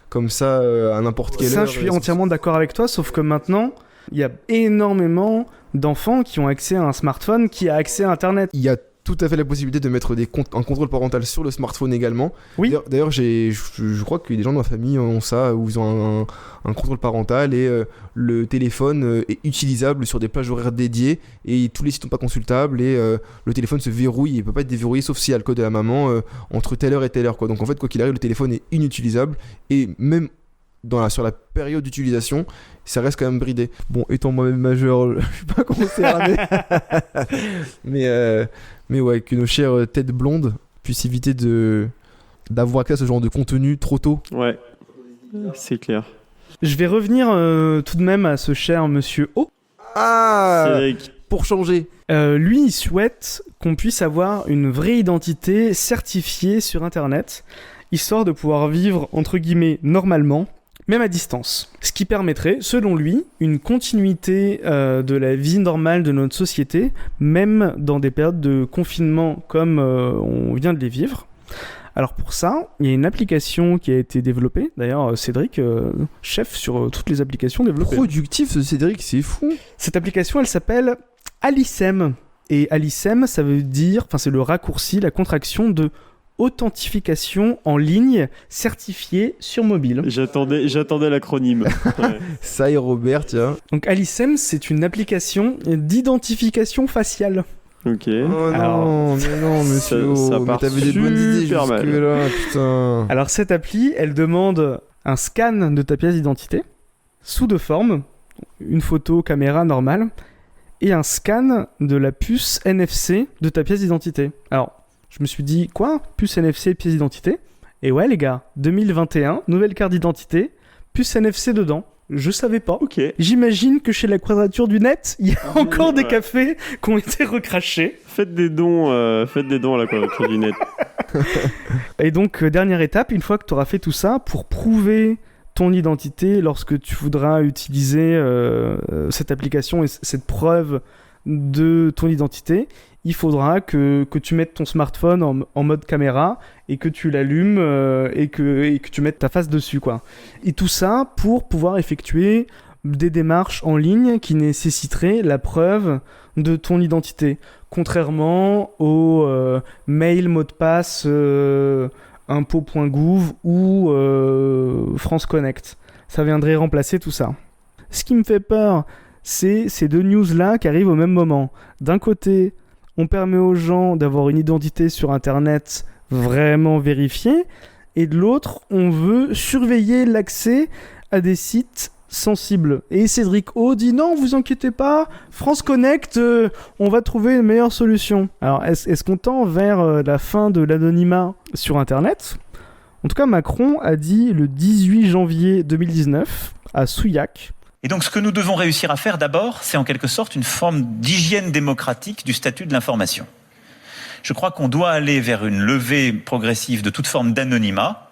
[SPEAKER 8] comme ça à n'importe quelle heure.
[SPEAKER 6] Ça, je suis entièrement d'accord avec toi, sauf que maintenant, il y a énormément d'enfants qui ont accès à un smartphone, qui a accès à Internet.
[SPEAKER 8] Il y a tout à fait la possibilité de mettre un contrôle parental sur le smartphone également.
[SPEAKER 6] Oui.
[SPEAKER 8] D'ailleurs, je crois que des gens dans ma famille ont ça, où ils ont un contrôle parental et le téléphone est utilisable sur des plages horaires dédiées et tous les sites ne sont pas consultables et le téléphone se verrouille, il ne peut pas être déverrouillé sauf s'il y a le code de la maman entre telle heure et telle heure, quoi. Donc en fait, quoi qu'il arrive, le téléphone est inutilisable et même sur la période d'utilisation, ça reste quand même bridé. Bon, étant moi-même majeur, je suis pas concerné. mais ouais, que nos chères têtes blondes puissent éviter d'avoir accès à ce genre de contenu trop tôt.
[SPEAKER 5] Ouais, c'est clair.
[SPEAKER 6] Je vais revenir tout de même à ce cher monsieur O.
[SPEAKER 8] Ah,
[SPEAKER 5] Cédric.
[SPEAKER 8] Pour changer.
[SPEAKER 6] Lui, il souhaite qu'on puisse avoir une vraie identité certifiée sur Internet, histoire de pouvoir vivre, entre guillemets, normalement, même à distance. Ce qui permettrait, selon lui, une continuité de la vie normale de notre société, même dans des périodes de confinement comme on vient de les vivre. Alors pour ça, il y a une application qui a été développée. D'ailleurs, Cédric, chef sur toutes les applications développées.
[SPEAKER 8] Productif, ce Cédric, c'est fou.
[SPEAKER 6] Cette application, elle s'appelle Alicem. Et Alicem, ça veut dire, c'est le raccourci, la contraction de authentification en ligne certifiée sur mobile.
[SPEAKER 5] J'attendais l'acronyme. Ouais.
[SPEAKER 8] Ça et Robert, tiens.
[SPEAKER 6] Donc Alicem, c'est une application d'identification faciale.
[SPEAKER 5] Ok.
[SPEAKER 8] Oh non, mais non, monsieur.
[SPEAKER 5] Ça part
[SPEAKER 8] t'avais des bonnes idées
[SPEAKER 5] super mal.
[SPEAKER 8] jusque-là, putain.
[SPEAKER 6] Alors cette appli, elle demande un scan de ta pièce d'identité sous deux formes, une photo caméra normale et un scan de la puce NFC de ta pièce d'identité. Alors, je me suis dit, quoi ? Puce NFC, pièce d'identité ? Et ouais les gars, 2021, nouvelle carte d'identité, puce NFC dedans. Je savais pas.
[SPEAKER 5] Ok.
[SPEAKER 6] J'imagine que chez la Quadrature du Net, il y a encore des cafés qui ont été recrachés.
[SPEAKER 5] Faites des dons à la Quadrature du Net.
[SPEAKER 6] Et donc, dernière étape, une fois que tu auras fait tout ça, pour prouver ton identité, lorsque tu voudras utiliser cette application et cette preuve de ton identité, il faudra que tu mettes ton smartphone en mode caméra et que tu l'allumes et que tu mettes ta face dessus, quoi. Et tout ça pour pouvoir effectuer des démarches en ligne qui nécessiteraient la preuve de ton identité. contrairement au mail mot de passe impôt.gouv ou France Connect. Ça viendrait remplacer tout ça. Ce qui me fait peur, c'est ces deux news-là qui arrivent au même moment. D'un côté, on permet aux gens d'avoir une identité sur Internet vraiment vérifiée, et de l'autre, on veut surveiller l'accès à des sites sensibles. Et Cédric O dit non, vous inquiétez pas, France Connect, on va trouver une meilleure solution. Alors, est-ce qu'on tend vers la fin de l'anonymat sur Internet ? En tout cas, Macron a dit le 18 janvier 2019 à Souillac.
[SPEAKER 10] Et donc ce que nous devons réussir à faire d'abord, c'est en quelque sorte une forme d'hygiène démocratique du statut de l'information. Je crois qu'on doit aller vers une levée progressive de toute forme d'anonymat,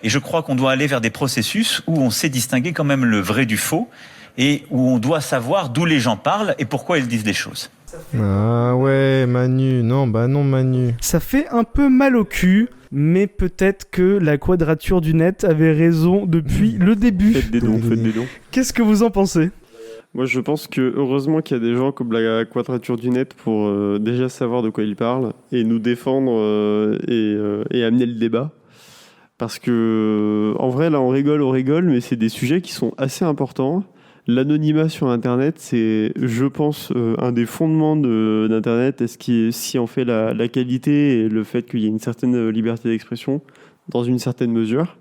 [SPEAKER 10] et je crois qu'on doit aller vers des processus où on sait distinguer quand même le vrai du faux, et où on doit savoir d'où les gens parlent et pourquoi ils disent des choses.
[SPEAKER 8] Ah ouais, Manu, non Manu.
[SPEAKER 6] Ça fait un peu mal au cul, mais peut-être que la Quadrature du Net avait raison depuis le début.
[SPEAKER 5] Faites des dons.
[SPEAKER 6] Qu'est-ce que vous en pensez ?
[SPEAKER 5] Moi, je pense que heureusement qu'il y a des gens comme la Quadrature du Net pour déjà savoir de quoi ils parlent et nous défendre et amener le débat. Parce que, en vrai, là, on rigole, mais c'est des sujets qui sont assez importants. L'anonymat sur Internet, c'est, je pense, un des fondements d'Internet. Si on fait la qualité et le fait qu'il y ait une certaine liberté d'expression dans une certaine mesure,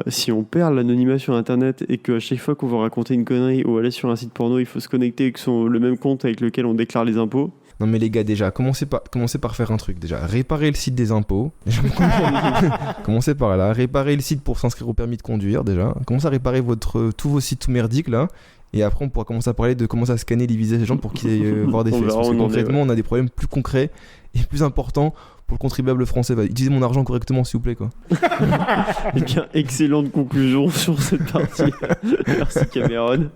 [SPEAKER 5] si on perd l'anonymat sur Internet et qu'à chaque fois qu'on veut raconter une connerie ou aller sur un site porno, il faut se connecter avec le même compte avec lequel on déclare les impôts.
[SPEAKER 8] Non mais les gars, déjà, commencez par faire un truc. Déjà, réparer le site des impôts. Commencez par là. Réparer le site pour s'inscrire au permis de conduire, déjà. Commencez à réparer tous vos sites tout merdiques, là. Et après, on pourra commencer à parler de commencer à scanner les visages des gens pour qu'ils aient voir des faits. Parce que concrètement, on a des problèmes plus concrets et plus importants pour le contribuable français. Utilisez mon argent correctement, s'il vous plaît, quoi.
[SPEAKER 5] Eh bien, excellente conclusion sur cette partie. Merci Cameron.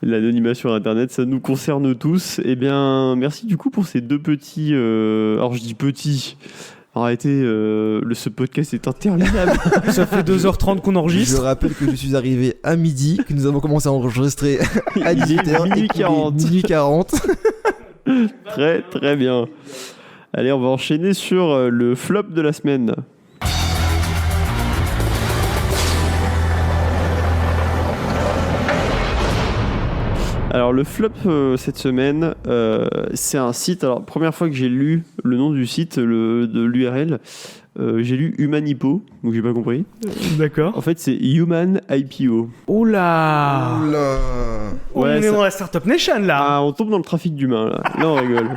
[SPEAKER 5] L'anonymat sur Internet, ça nous concerne tous. Eh bien, merci du coup pour ces deux petits... Alors, je dis petits. Arrêtez, ce podcast est interminable.
[SPEAKER 6] Ça fait 2h30 qu'on enregistre.
[SPEAKER 7] Je rappelle que je suis arrivé à midi, que nous avons commencé à enregistrer à 18h.
[SPEAKER 5] Minuit 40.
[SPEAKER 7] Minuit 40.
[SPEAKER 5] Très, très bien. Allez, on va enchaîner sur le flop de la semaine. Alors le flop cette semaine, c'est un site. Alors première fois que j'ai lu le nom du site, de l'URL, j'ai lu Humanipo, donc j'ai pas compris.
[SPEAKER 6] D'accord.
[SPEAKER 5] En fait c'est Human IPO.
[SPEAKER 6] Oula. On
[SPEAKER 5] Ouais,
[SPEAKER 6] est dans la Startup Nation là.
[SPEAKER 5] Ah, on tombe dans le trafic d'humains là. Là on rigole.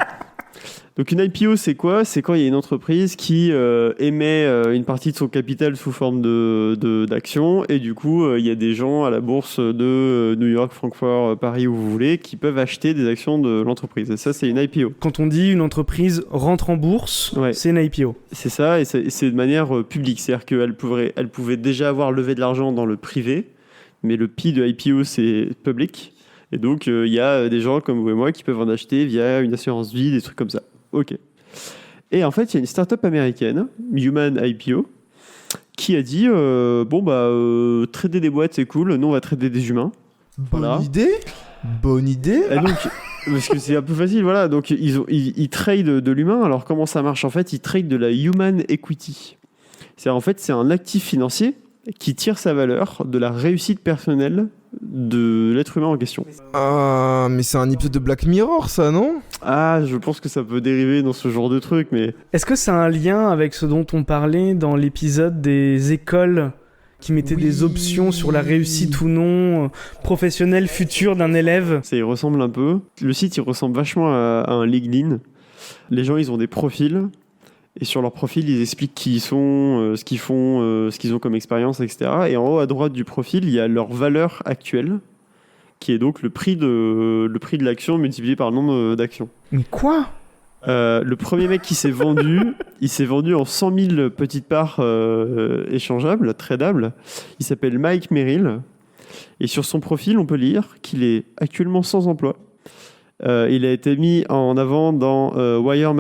[SPEAKER 5] Donc une IPO, c'est quoi ? C'est quand il y a une entreprise qui émet une partie de son capital sous forme d'actions et du coup il y a des gens à la bourse de New York, Francfort, Paris, où vous voulez, qui peuvent acheter des actions de l'entreprise. Et ça, c'est une IPO.
[SPEAKER 6] Quand on dit une entreprise rentre en bourse, ouais, c'est une IPO.
[SPEAKER 5] C'est ça, et c'est de manière publique. C'est-à-dire qu'elle pouvait déjà avoir levé de l'argent dans le privé, mais le P de IPO, c'est public. Et donc il y a des gens comme vous et moi qui peuvent en acheter via une assurance vie, des trucs comme ça. Ok. Et en fait, il y a une start-up américaine, Human IPO, qui a dit trader des boîtes, c'est cool. Nous, on va trader des humains.
[SPEAKER 7] Bonne idée.
[SPEAKER 5] Et donc, parce que c'est un peu facile, voilà. Donc, ils trade de l'humain. Alors, comment ça marche ? En fait, ils trade de la human equity. C'est-à-dire, en fait, c'est un actif financier qui tire sa valeur de la réussite personnelle de l'être humain en question.
[SPEAKER 8] Ah, mais c'est un épisode de Black Mirror, ça, non ?
[SPEAKER 5] Ah, je pense que ça peut dériver dans ce genre de truc, mais...
[SPEAKER 6] Est-ce que c'est un lien avec ce dont on parlait dans l'épisode des écoles qui mettaient des options sur la réussite ou non professionnelle future d'un élève ?
[SPEAKER 5] Ça y ressemble un peu. Le site, il ressemble vachement à un LinkedIn. Les gens, ils ont des profils. Et sur leur profil, ils expliquent qui ils sont, ce qu'ils font, ce qu'ils ont comme expérience, etc. Et en haut à droite du profil, il y a leur valeur actuelle, qui est donc le prix de l'action multiplié par le nombre d'actions.
[SPEAKER 6] Mais quoi ?
[SPEAKER 5] Le premier mec qui s'est vendu, il s'est vendu en 100 000 petites parts échangeables, tradables. Il s'appelle Mike Merrill. Et sur son profil, on peut lire qu'il est actuellement sans emploi. Il a été mis en avant dans Wired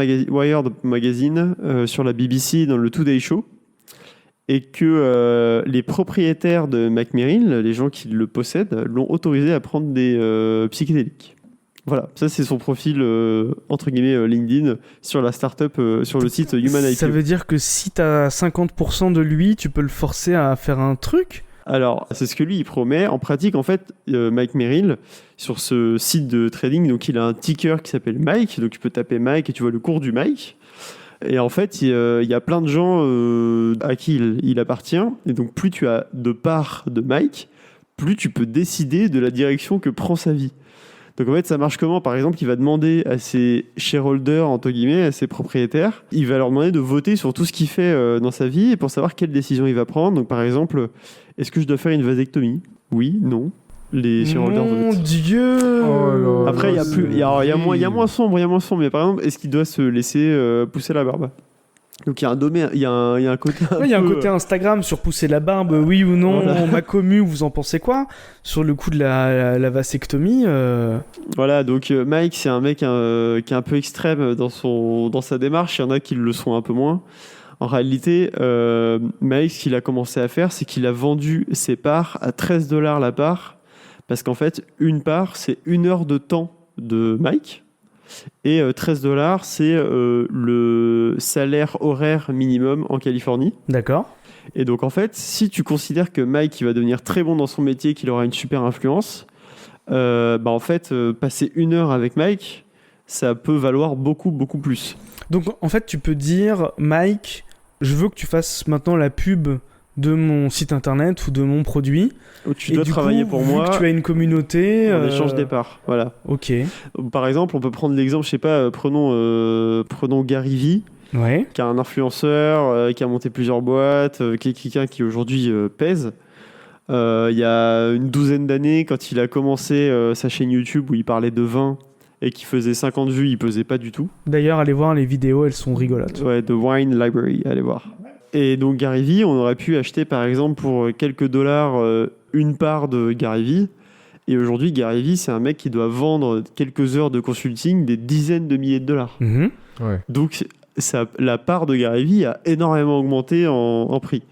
[SPEAKER 5] Magazine, sur la BBC, dans le Today Show, et que les propriétaires de Mac Merrill, les gens qui le possèdent, l'ont autorisé à prendre des psychédéliques. Voilà, ça c'est son profil entre guillemets LinkedIn sur la startup, sur le site Human IQ.
[SPEAKER 6] Ça veut dire que si t'as 50% de lui, tu peux le forcer à faire un truc ?
[SPEAKER 5] Alors, c'est ce que lui il promet. En pratique, en fait, Mike Merrill, sur ce site de trading, donc il a un ticker qui s'appelle Mike, donc tu peux taper Mike et tu vois le cours du Mike. Et en fait, il y a plein de gens à qui il appartient. Et donc, plus tu as de parts de Mike, plus tu peux décider de la direction que prend sa vie. Donc en fait, ça marche comment ? Par exemple, il va demander à ses shareholders, entre guillemets, à ses propriétaires, il va leur demander de voter sur tout ce qu'il fait dans sa vie et pour savoir quelle décision il va prendre. Donc par exemple, est-ce que je dois faire une vasectomie ? Oui, non. Les shareholders votent.
[SPEAKER 6] Mon Dieu.
[SPEAKER 5] Après, il y a moins sombre, mais par exemple, est-ce qu'il doit se laisser pousser la barbe ? Donc il y a un domaine, il y a un côté.
[SPEAKER 6] Il y a un côté Instagram sur pousser la barbe, oui ou non, voilà. Ma commu, vous en pensez quoi ? Sur le coup de la vasectomie.
[SPEAKER 5] Voilà, donc Mike, c'est un mec qui est un peu extrême dans sa démarche. Il y en a qui le sont un peu moins. En réalité, Mike, ce qu'il a commencé à faire, c'est qu'il a vendu ses parts à $13 la part, parce qu'en fait, une part, c'est 1 heure de temps de Mike. Et $13, c'est le salaire horaire minimum en Californie.
[SPEAKER 6] D'accord.
[SPEAKER 5] Et donc, en fait, si tu considères que Mike il va devenir très bon dans son métier, qu'il aura une super influence, en fait, passer 1 heure avec Mike, ça peut valoir beaucoup, beaucoup plus.
[SPEAKER 6] Donc, en fait, tu peux dire, Mike, je veux que tu fasses maintenant la pub de mon site internet ou de mon produit.
[SPEAKER 5] Tu dois travailler pour moi.
[SPEAKER 6] Que tu as une communauté.
[SPEAKER 5] En échange des parts. Voilà.
[SPEAKER 6] Ok.
[SPEAKER 5] Par exemple, on peut prendre l'exemple, je sais pas, prenons Gary Vee,
[SPEAKER 6] ouais.
[SPEAKER 5] Qui est un influenceur, qui a monté plusieurs boîtes, qui est quelqu'un qui aujourd'hui pèse. Il y a une douzaine d'années, quand il a commencé sa chaîne YouTube où il parlait de vin et qui faisait 50 vues, il pesait pas du tout.
[SPEAKER 6] D'ailleurs, allez voir les vidéos, elles sont rigolotes.
[SPEAKER 5] Ouais, The Wine Library, allez voir. Et donc Gary Vee, on aurait pu acheter par exemple pour quelques dollars une part de Gary Vee. Et aujourd'hui, Gary Vee, c'est un mec qui doit vendre quelques heures de consulting des dizaines de milliers de dollars.
[SPEAKER 6] Mmh.
[SPEAKER 8] Ouais.
[SPEAKER 5] Donc la part de Gary Vee a énormément augmenté en prix.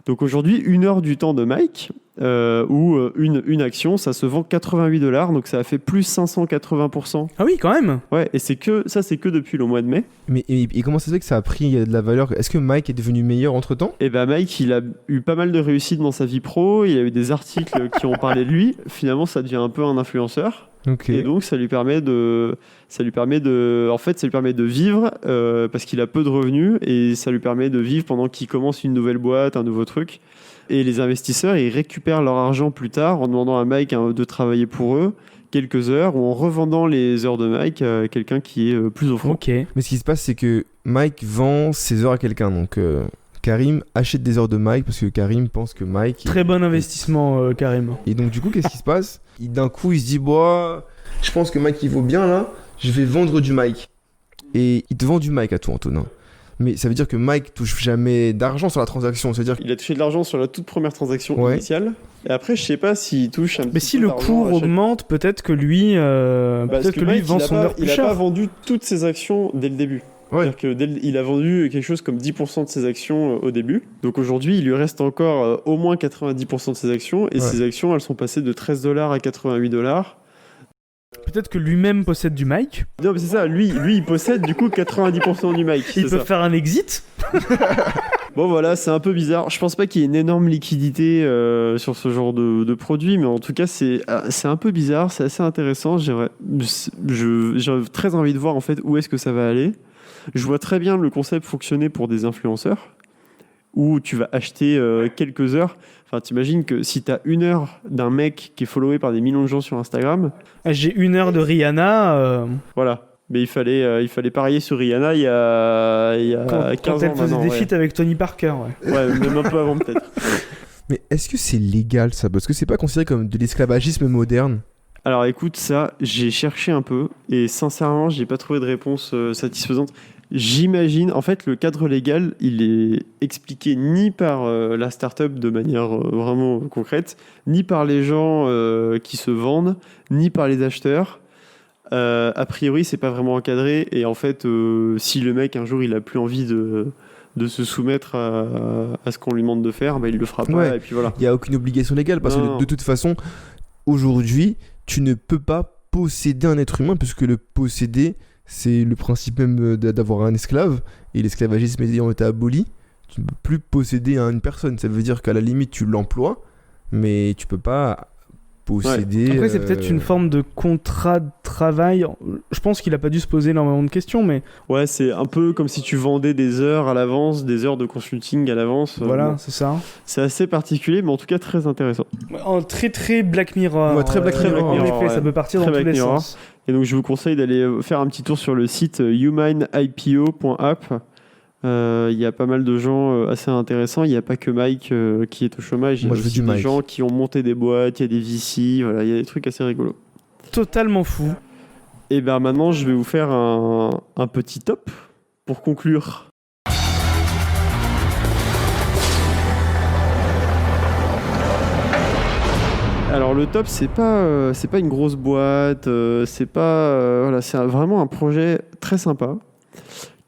[SPEAKER 5] Donc aujourd'hui, 1 heure du temps de Mike ou une action, ça se vend $88, donc ça a fait plus 580%.
[SPEAKER 6] Ah oui, quand même.
[SPEAKER 5] Ouais, et c'est que depuis le mois de mai.
[SPEAKER 8] Mais et comment ça se fait que ça a pris de la valeur ? Est-ce que Mike est devenu meilleur entre-temps ?
[SPEAKER 5] Et ben Mike, il a eu pas mal de réussite dans sa vie pro, il a eu des articles qui ont parlé de lui. Finalement, ça devient un peu un influenceur.
[SPEAKER 8] Okay.
[SPEAKER 5] Et donc ça lui permet de vivre parce qu'il a peu de revenus et ça lui permet de vivre pendant qu'il commence une nouvelle boîte, un nouveau truc. Et les investisseurs, ils récupèrent leur argent plus tard en demandant à Mike de travailler pour eux quelques heures ou en revendant les heures de Mike à quelqu'un qui est plus offrant.
[SPEAKER 6] Ok.
[SPEAKER 8] Mais ce qui se passe, c'est que Mike vend ses heures à quelqu'un. Donc Karim achète des heures de Mike parce que Karim pense que Mike...
[SPEAKER 6] Très bon investissement, Karim.
[SPEAKER 8] Et donc du coup, qu'est-ce qui se passe ? D'un coup, il se dit, bah, je pense que Mike, il vaut bien là, je vais vendre du Mike. Et il te vend du Mike à toi, Antonin. Mais ça veut dire que Mike touche jamais d'argent sur la transaction. Ça veut dire
[SPEAKER 5] Il a touché de l'argent sur la toute première transaction initiale. Et après, je sais pas s'il touche un petit peu.
[SPEAKER 6] Mais si le cours augmente, peut-être que lui, vend son heure plus cher.
[SPEAKER 5] Il a pas vendu toutes ses actions dès le début.
[SPEAKER 8] Ouais.
[SPEAKER 5] C'est-à-dire qu'il a vendu quelque chose comme 10% de ses actions au début. Donc aujourd'hui, il lui reste encore au moins 90% de ses actions. Et ses actions, elles sont passées de $13 à $88.
[SPEAKER 6] Peut-être que lui-même possède du Mike.
[SPEAKER 5] Non, mais c'est ça. Lui, il possède du coup 90% du Mike.
[SPEAKER 6] Il peut faire un exit.
[SPEAKER 5] Bon, voilà, c'est un peu bizarre. Je pense pas qu'il y ait une énorme liquidité sur ce genre de produit, mais en tout cas, c'est un peu bizarre. C'est assez intéressant. J'ai très envie de voir en fait où est-ce que ça va aller. Je vois très bien le concept fonctionner pour des influenceurs où tu vas acheter quelques heures. Enfin, t'imagines que si t'as 1 heure d'un mec qui est followé par des millions de gens sur Instagram...
[SPEAKER 6] J'ai 1 heure de Rihanna...
[SPEAKER 5] Voilà. Mais il fallait parier sur Rihanna il y a 15 ans
[SPEAKER 6] quand elle faisait des feats avec Tony Parker.
[SPEAKER 5] Ouais, même un peu avant peut-être.
[SPEAKER 8] Mais est-ce que c'est légal ça ? Parce que c'est pas considéré comme de l'esclavagisme moderne ?
[SPEAKER 5] Alors écoute, ça, j'ai cherché un peu et sincèrement, j'ai pas trouvé de réponse satisfaisante. J'imagine, en fait, le cadre légal, il est expliqué ni par la start-up de manière vraiment concrète, ni par les gens qui se vendent, ni par les acheteurs. A priori, c'est pas vraiment encadré et en fait, si le mec un jour il a plus envie de se soumettre à ce qu'on lui demande de faire, bah, il le fera pas et puis voilà.
[SPEAKER 8] Il y a aucune obligation légale parce que de toute façon, aujourd'hui, tu ne peux pas posséder un être humain, puisque le posséder, c'est le principe même d'avoir un esclave, et l'esclavagisme ayant été aboli, tu ne peux plus posséder une personne. Ça veut dire qu'à la limite, tu l'emploies, mais tu peux pas posséder...
[SPEAKER 6] Après, c'est peut-être une forme de contrat de travail. Je pense qu'il a pas dû se poser énormément de questions, mais...
[SPEAKER 5] Ouais, c'est un peu comme si tu vendais des heures à l'avance, des heures de consulting à l'avance.
[SPEAKER 6] Voilà,
[SPEAKER 5] Bon.
[SPEAKER 6] c'est ça.
[SPEAKER 5] C'est assez particulier, mais en tout cas très intéressant.
[SPEAKER 6] Très très Black Mirror.
[SPEAKER 8] Ouais, très Black Mirror.
[SPEAKER 6] En effet,
[SPEAKER 5] ouais.
[SPEAKER 6] ça peut partir
[SPEAKER 5] Très
[SPEAKER 6] dans tous
[SPEAKER 5] Black
[SPEAKER 6] les
[SPEAKER 5] Mirror.
[SPEAKER 6] sens.
[SPEAKER 5] Et donc je vous conseille d'aller faire un petit tour sur le site humanipo.app. Il y a pas mal de gens assez intéressants. Il n'y a pas que Mike qui est au chômage. Il y a
[SPEAKER 8] Moi, je veux
[SPEAKER 5] aussi
[SPEAKER 8] du
[SPEAKER 5] des
[SPEAKER 8] Mike.
[SPEAKER 5] gens qui ont monté des boîtes, il y a des VC, voilà, il y a des trucs assez rigolos.
[SPEAKER 6] Totalement fou.
[SPEAKER 5] Et ben maintenant, je vais vous faire un petit top pour conclure. Alors le top, c'est pas une grosse boîte, c'est pas voilà, c'est vraiment un projet très sympa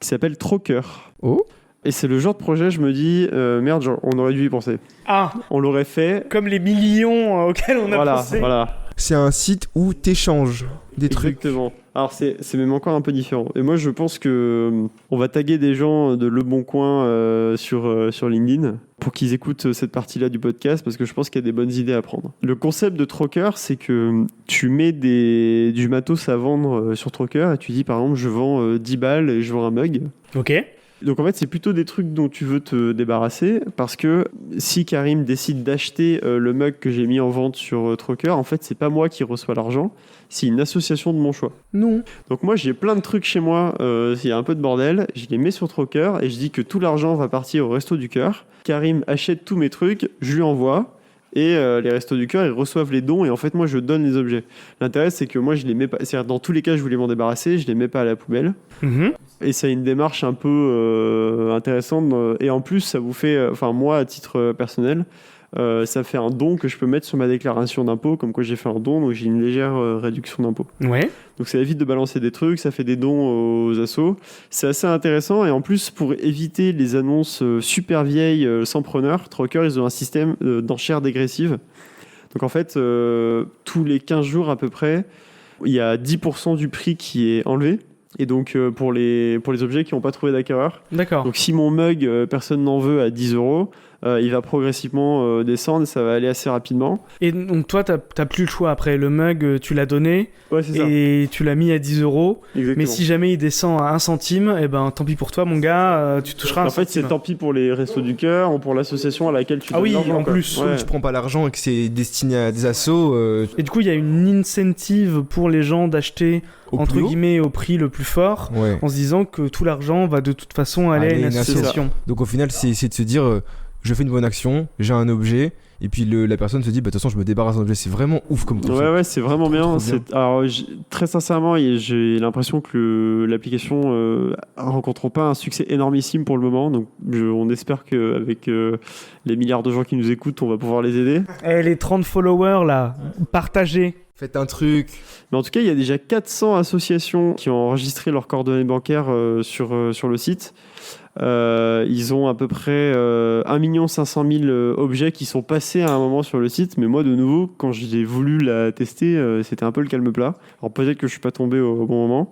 [SPEAKER 5] qui s'appelle Troker.
[SPEAKER 8] Oh.
[SPEAKER 5] Et c'est le genre de projet, je me dis merde, genre, on aurait dû y penser.
[SPEAKER 6] Ah,
[SPEAKER 5] On l'aurait fait.
[SPEAKER 6] comme les millions auxquels on a
[SPEAKER 5] Voilà,
[SPEAKER 6] pensé.
[SPEAKER 5] voilà.
[SPEAKER 8] C'est un site où t'échanges des trucs.
[SPEAKER 5] Exactement. Alors c'est même encore un peu différent. Et moi je pense que on va taguer des gens de Le Bon Coin sur LinkedIn pour qu'ils écoutent cette partie-là du podcast parce que je pense qu'il y a des bonnes idées à prendre. Le concept de Troker, c'est que tu mets du matos à vendre sur Troker et tu dis par exemple je vends 10 balles et je vends un mug.
[SPEAKER 6] Ok.
[SPEAKER 5] Donc en fait, c'est plutôt des trucs dont tu veux te débarrasser parce que si Karim décide d'acheter le mug que j'ai mis en vente sur Troker, en fait, c'est pas moi qui reçois l'argent, c'est une association de mon choix.
[SPEAKER 8] Non.
[SPEAKER 5] Donc moi, j'ai plein de trucs chez moi, il y a un peu de bordel, je les mets sur Troker et je dis que tout l'argent va partir au Resto du Cœur. Karim achète tous mes trucs, je lui envoie. Et les Restos du Cœur, ils reçoivent les dons et en fait, moi, je donne les objets. L'intérêt, c'est que moi, je les mets pas. C'est-à-dire, dans tous les cas, je voulais m'en débarrasser, je les mets pas à la poubelle.
[SPEAKER 6] Mhm.
[SPEAKER 5] Et c'est une démarche un peu intéressante. Et en plus, ça vous fait. Enfin, moi, à titre personnel, ça fait un don que je peux mettre sur ma déclaration d'impôt, comme quoi j'ai fait un don, donc j'ai une légère réduction d'impôt.
[SPEAKER 6] Ouais.
[SPEAKER 5] Donc ça évite de balancer des trucs, ça fait des dons aux assos. C'est assez intéressant et en plus pour éviter les annonces super vieilles sans preneur, Troker ils ont un système d'enchères dégressives. Donc en fait tous les 15 jours à peu près, il y a 10% du prix qui est enlevé. Et donc pour les objets qui n'ont pas trouvé d'acquéreur.
[SPEAKER 6] D'accord.
[SPEAKER 5] Donc si mon mug personne n'en veut à 10 €, il va progressivement descendre et ça va aller assez rapidement.
[SPEAKER 6] Et donc toi, t'as plus le choix. Après, le mug, tu l'as donné
[SPEAKER 5] Ouais, c'est ça.
[SPEAKER 6] et tu l'as mis à 10 €.
[SPEAKER 5] Exactement.
[SPEAKER 6] Mais si jamais il descend à 1 centime, eh ben tant pis pour toi, mon gars, tu toucheras un
[SPEAKER 5] En fait, c'est
[SPEAKER 6] centime.
[SPEAKER 5] tant pis pour les Restos du Cœur ou pour l'association à laquelle tu
[SPEAKER 6] Ah
[SPEAKER 5] donnes
[SPEAKER 6] oui,
[SPEAKER 5] l'argent,
[SPEAKER 6] en
[SPEAKER 5] quoi.
[SPEAKER 6] plus.
[SPEAKER 5] Ouais.
[SPEAKER 8] Tu prends pas l'argent et que c'est destiné à des assos.
[SPEAKER 6] Et du coup, il y a une incentive pour les gens d'acheter
[SPEAKER 8] Au
[SPEAKER 6] entre
[SPEAKER 8] plus haut.
[SPEAKER 6] guillemets au prix le plus fort,
[SPEAKER 8] Ouais.
[SPEAKER 6] en se disant que tout l'argent va de toute façon aller à
[SPEAKER 8] Aller
[SPEAKER 6] une
[SPEAKER 8] à une asso.
[SPEAKER 6] association.
[SPEAKER 8] Donc au final, c'est essayer de se dire, je fais une bonne action, j'ai un objet, et puis la personne se dit, bah de toute façon, je me débarrasse d'un objet. C'est vraiment ouf comme concept.
[SPEAKER 5] Ouais, c'est vraiment bien.
[SPEAKER 8] trop bien.
[SPEAKER 5] Alors, très sincèrement, j'ai l'impression que l'application rencontre pas un succès énormissime pour le moment. Donc, on espère qu'avec les milliards de gens qui nous écoutent, on va pouvoir les aider.
[SPEAKER 6] Eh, les 30 followers là, partagez.
[SPEAKER 8] Faites un truc.
[SPEAKER 5] Mais en tout cas, il y a déjà 400 associations qui ont enregistré leurs coordonnées bancaires sur le site. Ils ont à peu près 1 500 000 objets qui sont passés à un moment sur le site. Mais moi, de nouveau, quand j'ai voulu la tester, c'était un peu le calme plat. Alors peut-être que je suis pas tombé au bon moment.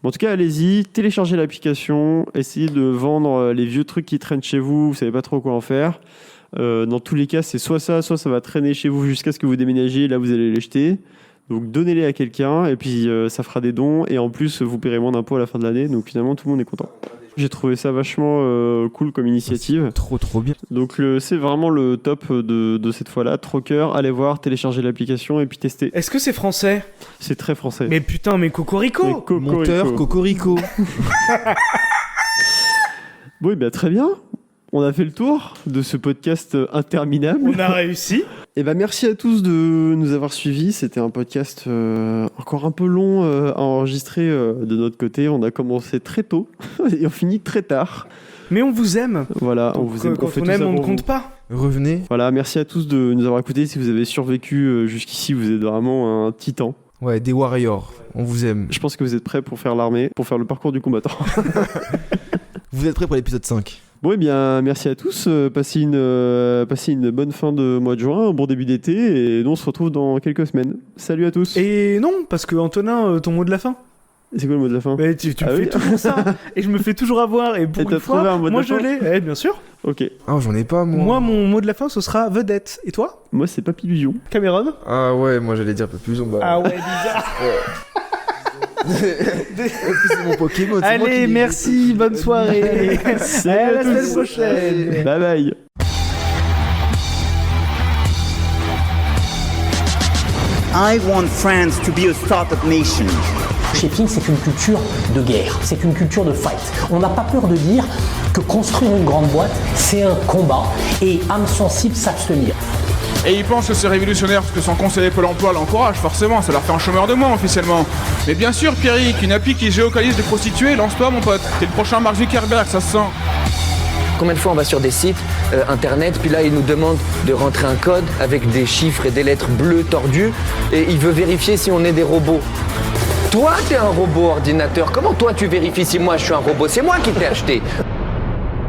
[SPEAKER 5] Mais en tout cas, allez-y, téléchargez l'application, essayez de vendre les vieux trucs qui traînent chez vous, vous savez pas trop quoi en faire. Dans tous les cas, c'est soit ça va traîner chez vous jusqu'à ce que vous déménagiez, là vous allez les jeter. Donc donnez-les à quelqu'un et puis ça fera des dons et en plus vous paierez moins d'impôts à la fin de l'année. Donc finalement tout le monde est content. J'ai trouvé ça vachement cool comme initiative.
[SPEAKER 8] Trop bien.
[SPEAKER 5] Donc c'est vraiment le top de cette fois-là. Troker, allez voir, téléchargez l'application et puis testez.
[SPEAKER 6] Est-ce que c'est français?
[SPEAKER 5] C'est très français.
[SPEAKER 6] Mais putain, mais Cocorico!
[SPEAKER 5] Mais Cocorico.
[SPEAKER 8] Monteur, Cocorico.
[SPEAKER 5] Bon, bah, très bien. On a fait le tour de ce podcast interminable.
[SPEAKER 6] On a réussi.
[SPEAKER 5] Et ben merci à tous de nous avoir suivis. C'était un podcast encore un peu long à enregistrer de notre côté. On a commencé très tôt et on finit très tard.
[SPEAKER 6] Mais on vous aime.
[SPEAKER 5] Voilà,
[SPEAKER 6] Donc,
[SPEAKER 5] on vous aime.
[SPEAKER 6] quand
[SPEAKER 5] fait
[SPEAKER 6] on
[SPEAKER 5] tout
[SPEAKER 6] aime,
[SPEAKER 5] ça
[SPEAKER 6] on ne
[SPEAKER 5] pour
[SPEAKER 6] compte
[SPEAKER 5] vous.
[SPEAKER 6] pas.
[SPEAKER 8] Revenez.
[SPEAKER 5] Voilà, merci à tous de nous avoir écoutés. Si vous avez survécu jusqu'ici, vous êtes vraiment un titan.
[SPEAKER 8] Ouais, des warriors. On vous aime.
[SPEAKER 5] Je pense que vous êtes prêts pour faire l'armée, pour faire le parcours du combattant.
[SPEAKER 8] Vous êtes prêts pour l'épisode 5?
[SPEAKER 5] Bon, eh bien, merci à tous. Passez une bonne fin de mois de juin, un bon début d'été, et nous on se retrouve dans quelques semaines. Salut à tous.
[SPEAKER 6] Et non, parce que Antonin, ton mot de la fin.
[SPEAKER 5] C'est quoi le mot de la fin?
[SPEAKER 6] Mais tu me fais toujours ça, et je me fais toujours avoir, et pour
[SPEAKER 5] t'as
[SPEAKER 6] une fois,
[SPEAKER 5] trouvé un mot de
[SPEAKER 6] moi
[SPEAKER 5] la
[SPEAKER 6] je
[SPEAKER 5] fin
[SPEAKER 6] l'ai. Bien sûr.
[SPEAKER 5] Ok.
[SPEAKER 8] Ah, j'en ai pas, moi.
[SPEAKER 6] Moi, mon mot de la fin, ce sera vedette. Et toi?
[SPEAKER 5] Moi, c'est Papillusion.
[SPEAKER 6] Cameron?
[SPEAKER 8] Ah ouais, moi j'allais dire Papillusion. Bah...
[SPEAKER 6] Ah ouais, bizarre.
[SPEAKER 8] C'est mon Pokémon. c'est moi qui
[SPEAKER 6] Allez,
[SPEAKER 8] l'ai
[SPEAKER 6] merci, bonne soirée. À la semaine prochaine.
[SPEAKER 5] Bye bye.
[SPEAKER 1] I want France to be a startup nation.
[SPEAKER 2] Chez Ping, c'est une culture de guerre, c'est une culture de fight. On n'a pas peur de dire que construire une grande boîte, c'est un combat et âme sensible s'abstenir.
[SPEAKER 3] Et il pense que c'est révolutionnaire parce que son conseiller Pôle emploi l'encourage, forcément, ça leur fait un chômeur de moins officiellement. Mais bien sûr, Pierrick, une appli qui géocalise des prostituées, lance-toi mon pote. T'es le prochain Mark Zuckerberg, ça se sent.
[SPEAKER 4] Combien de fois on va sur des sites internet, puis là il nous demande de rentrer un code avec des chiffres et des lettres bleues tordues, et il veut vérifier si on est des robots. Toi t'es un robot ordinateur, comment toi tu vérifies si moi je suis un robot? C'est moi qui t'ai acheté.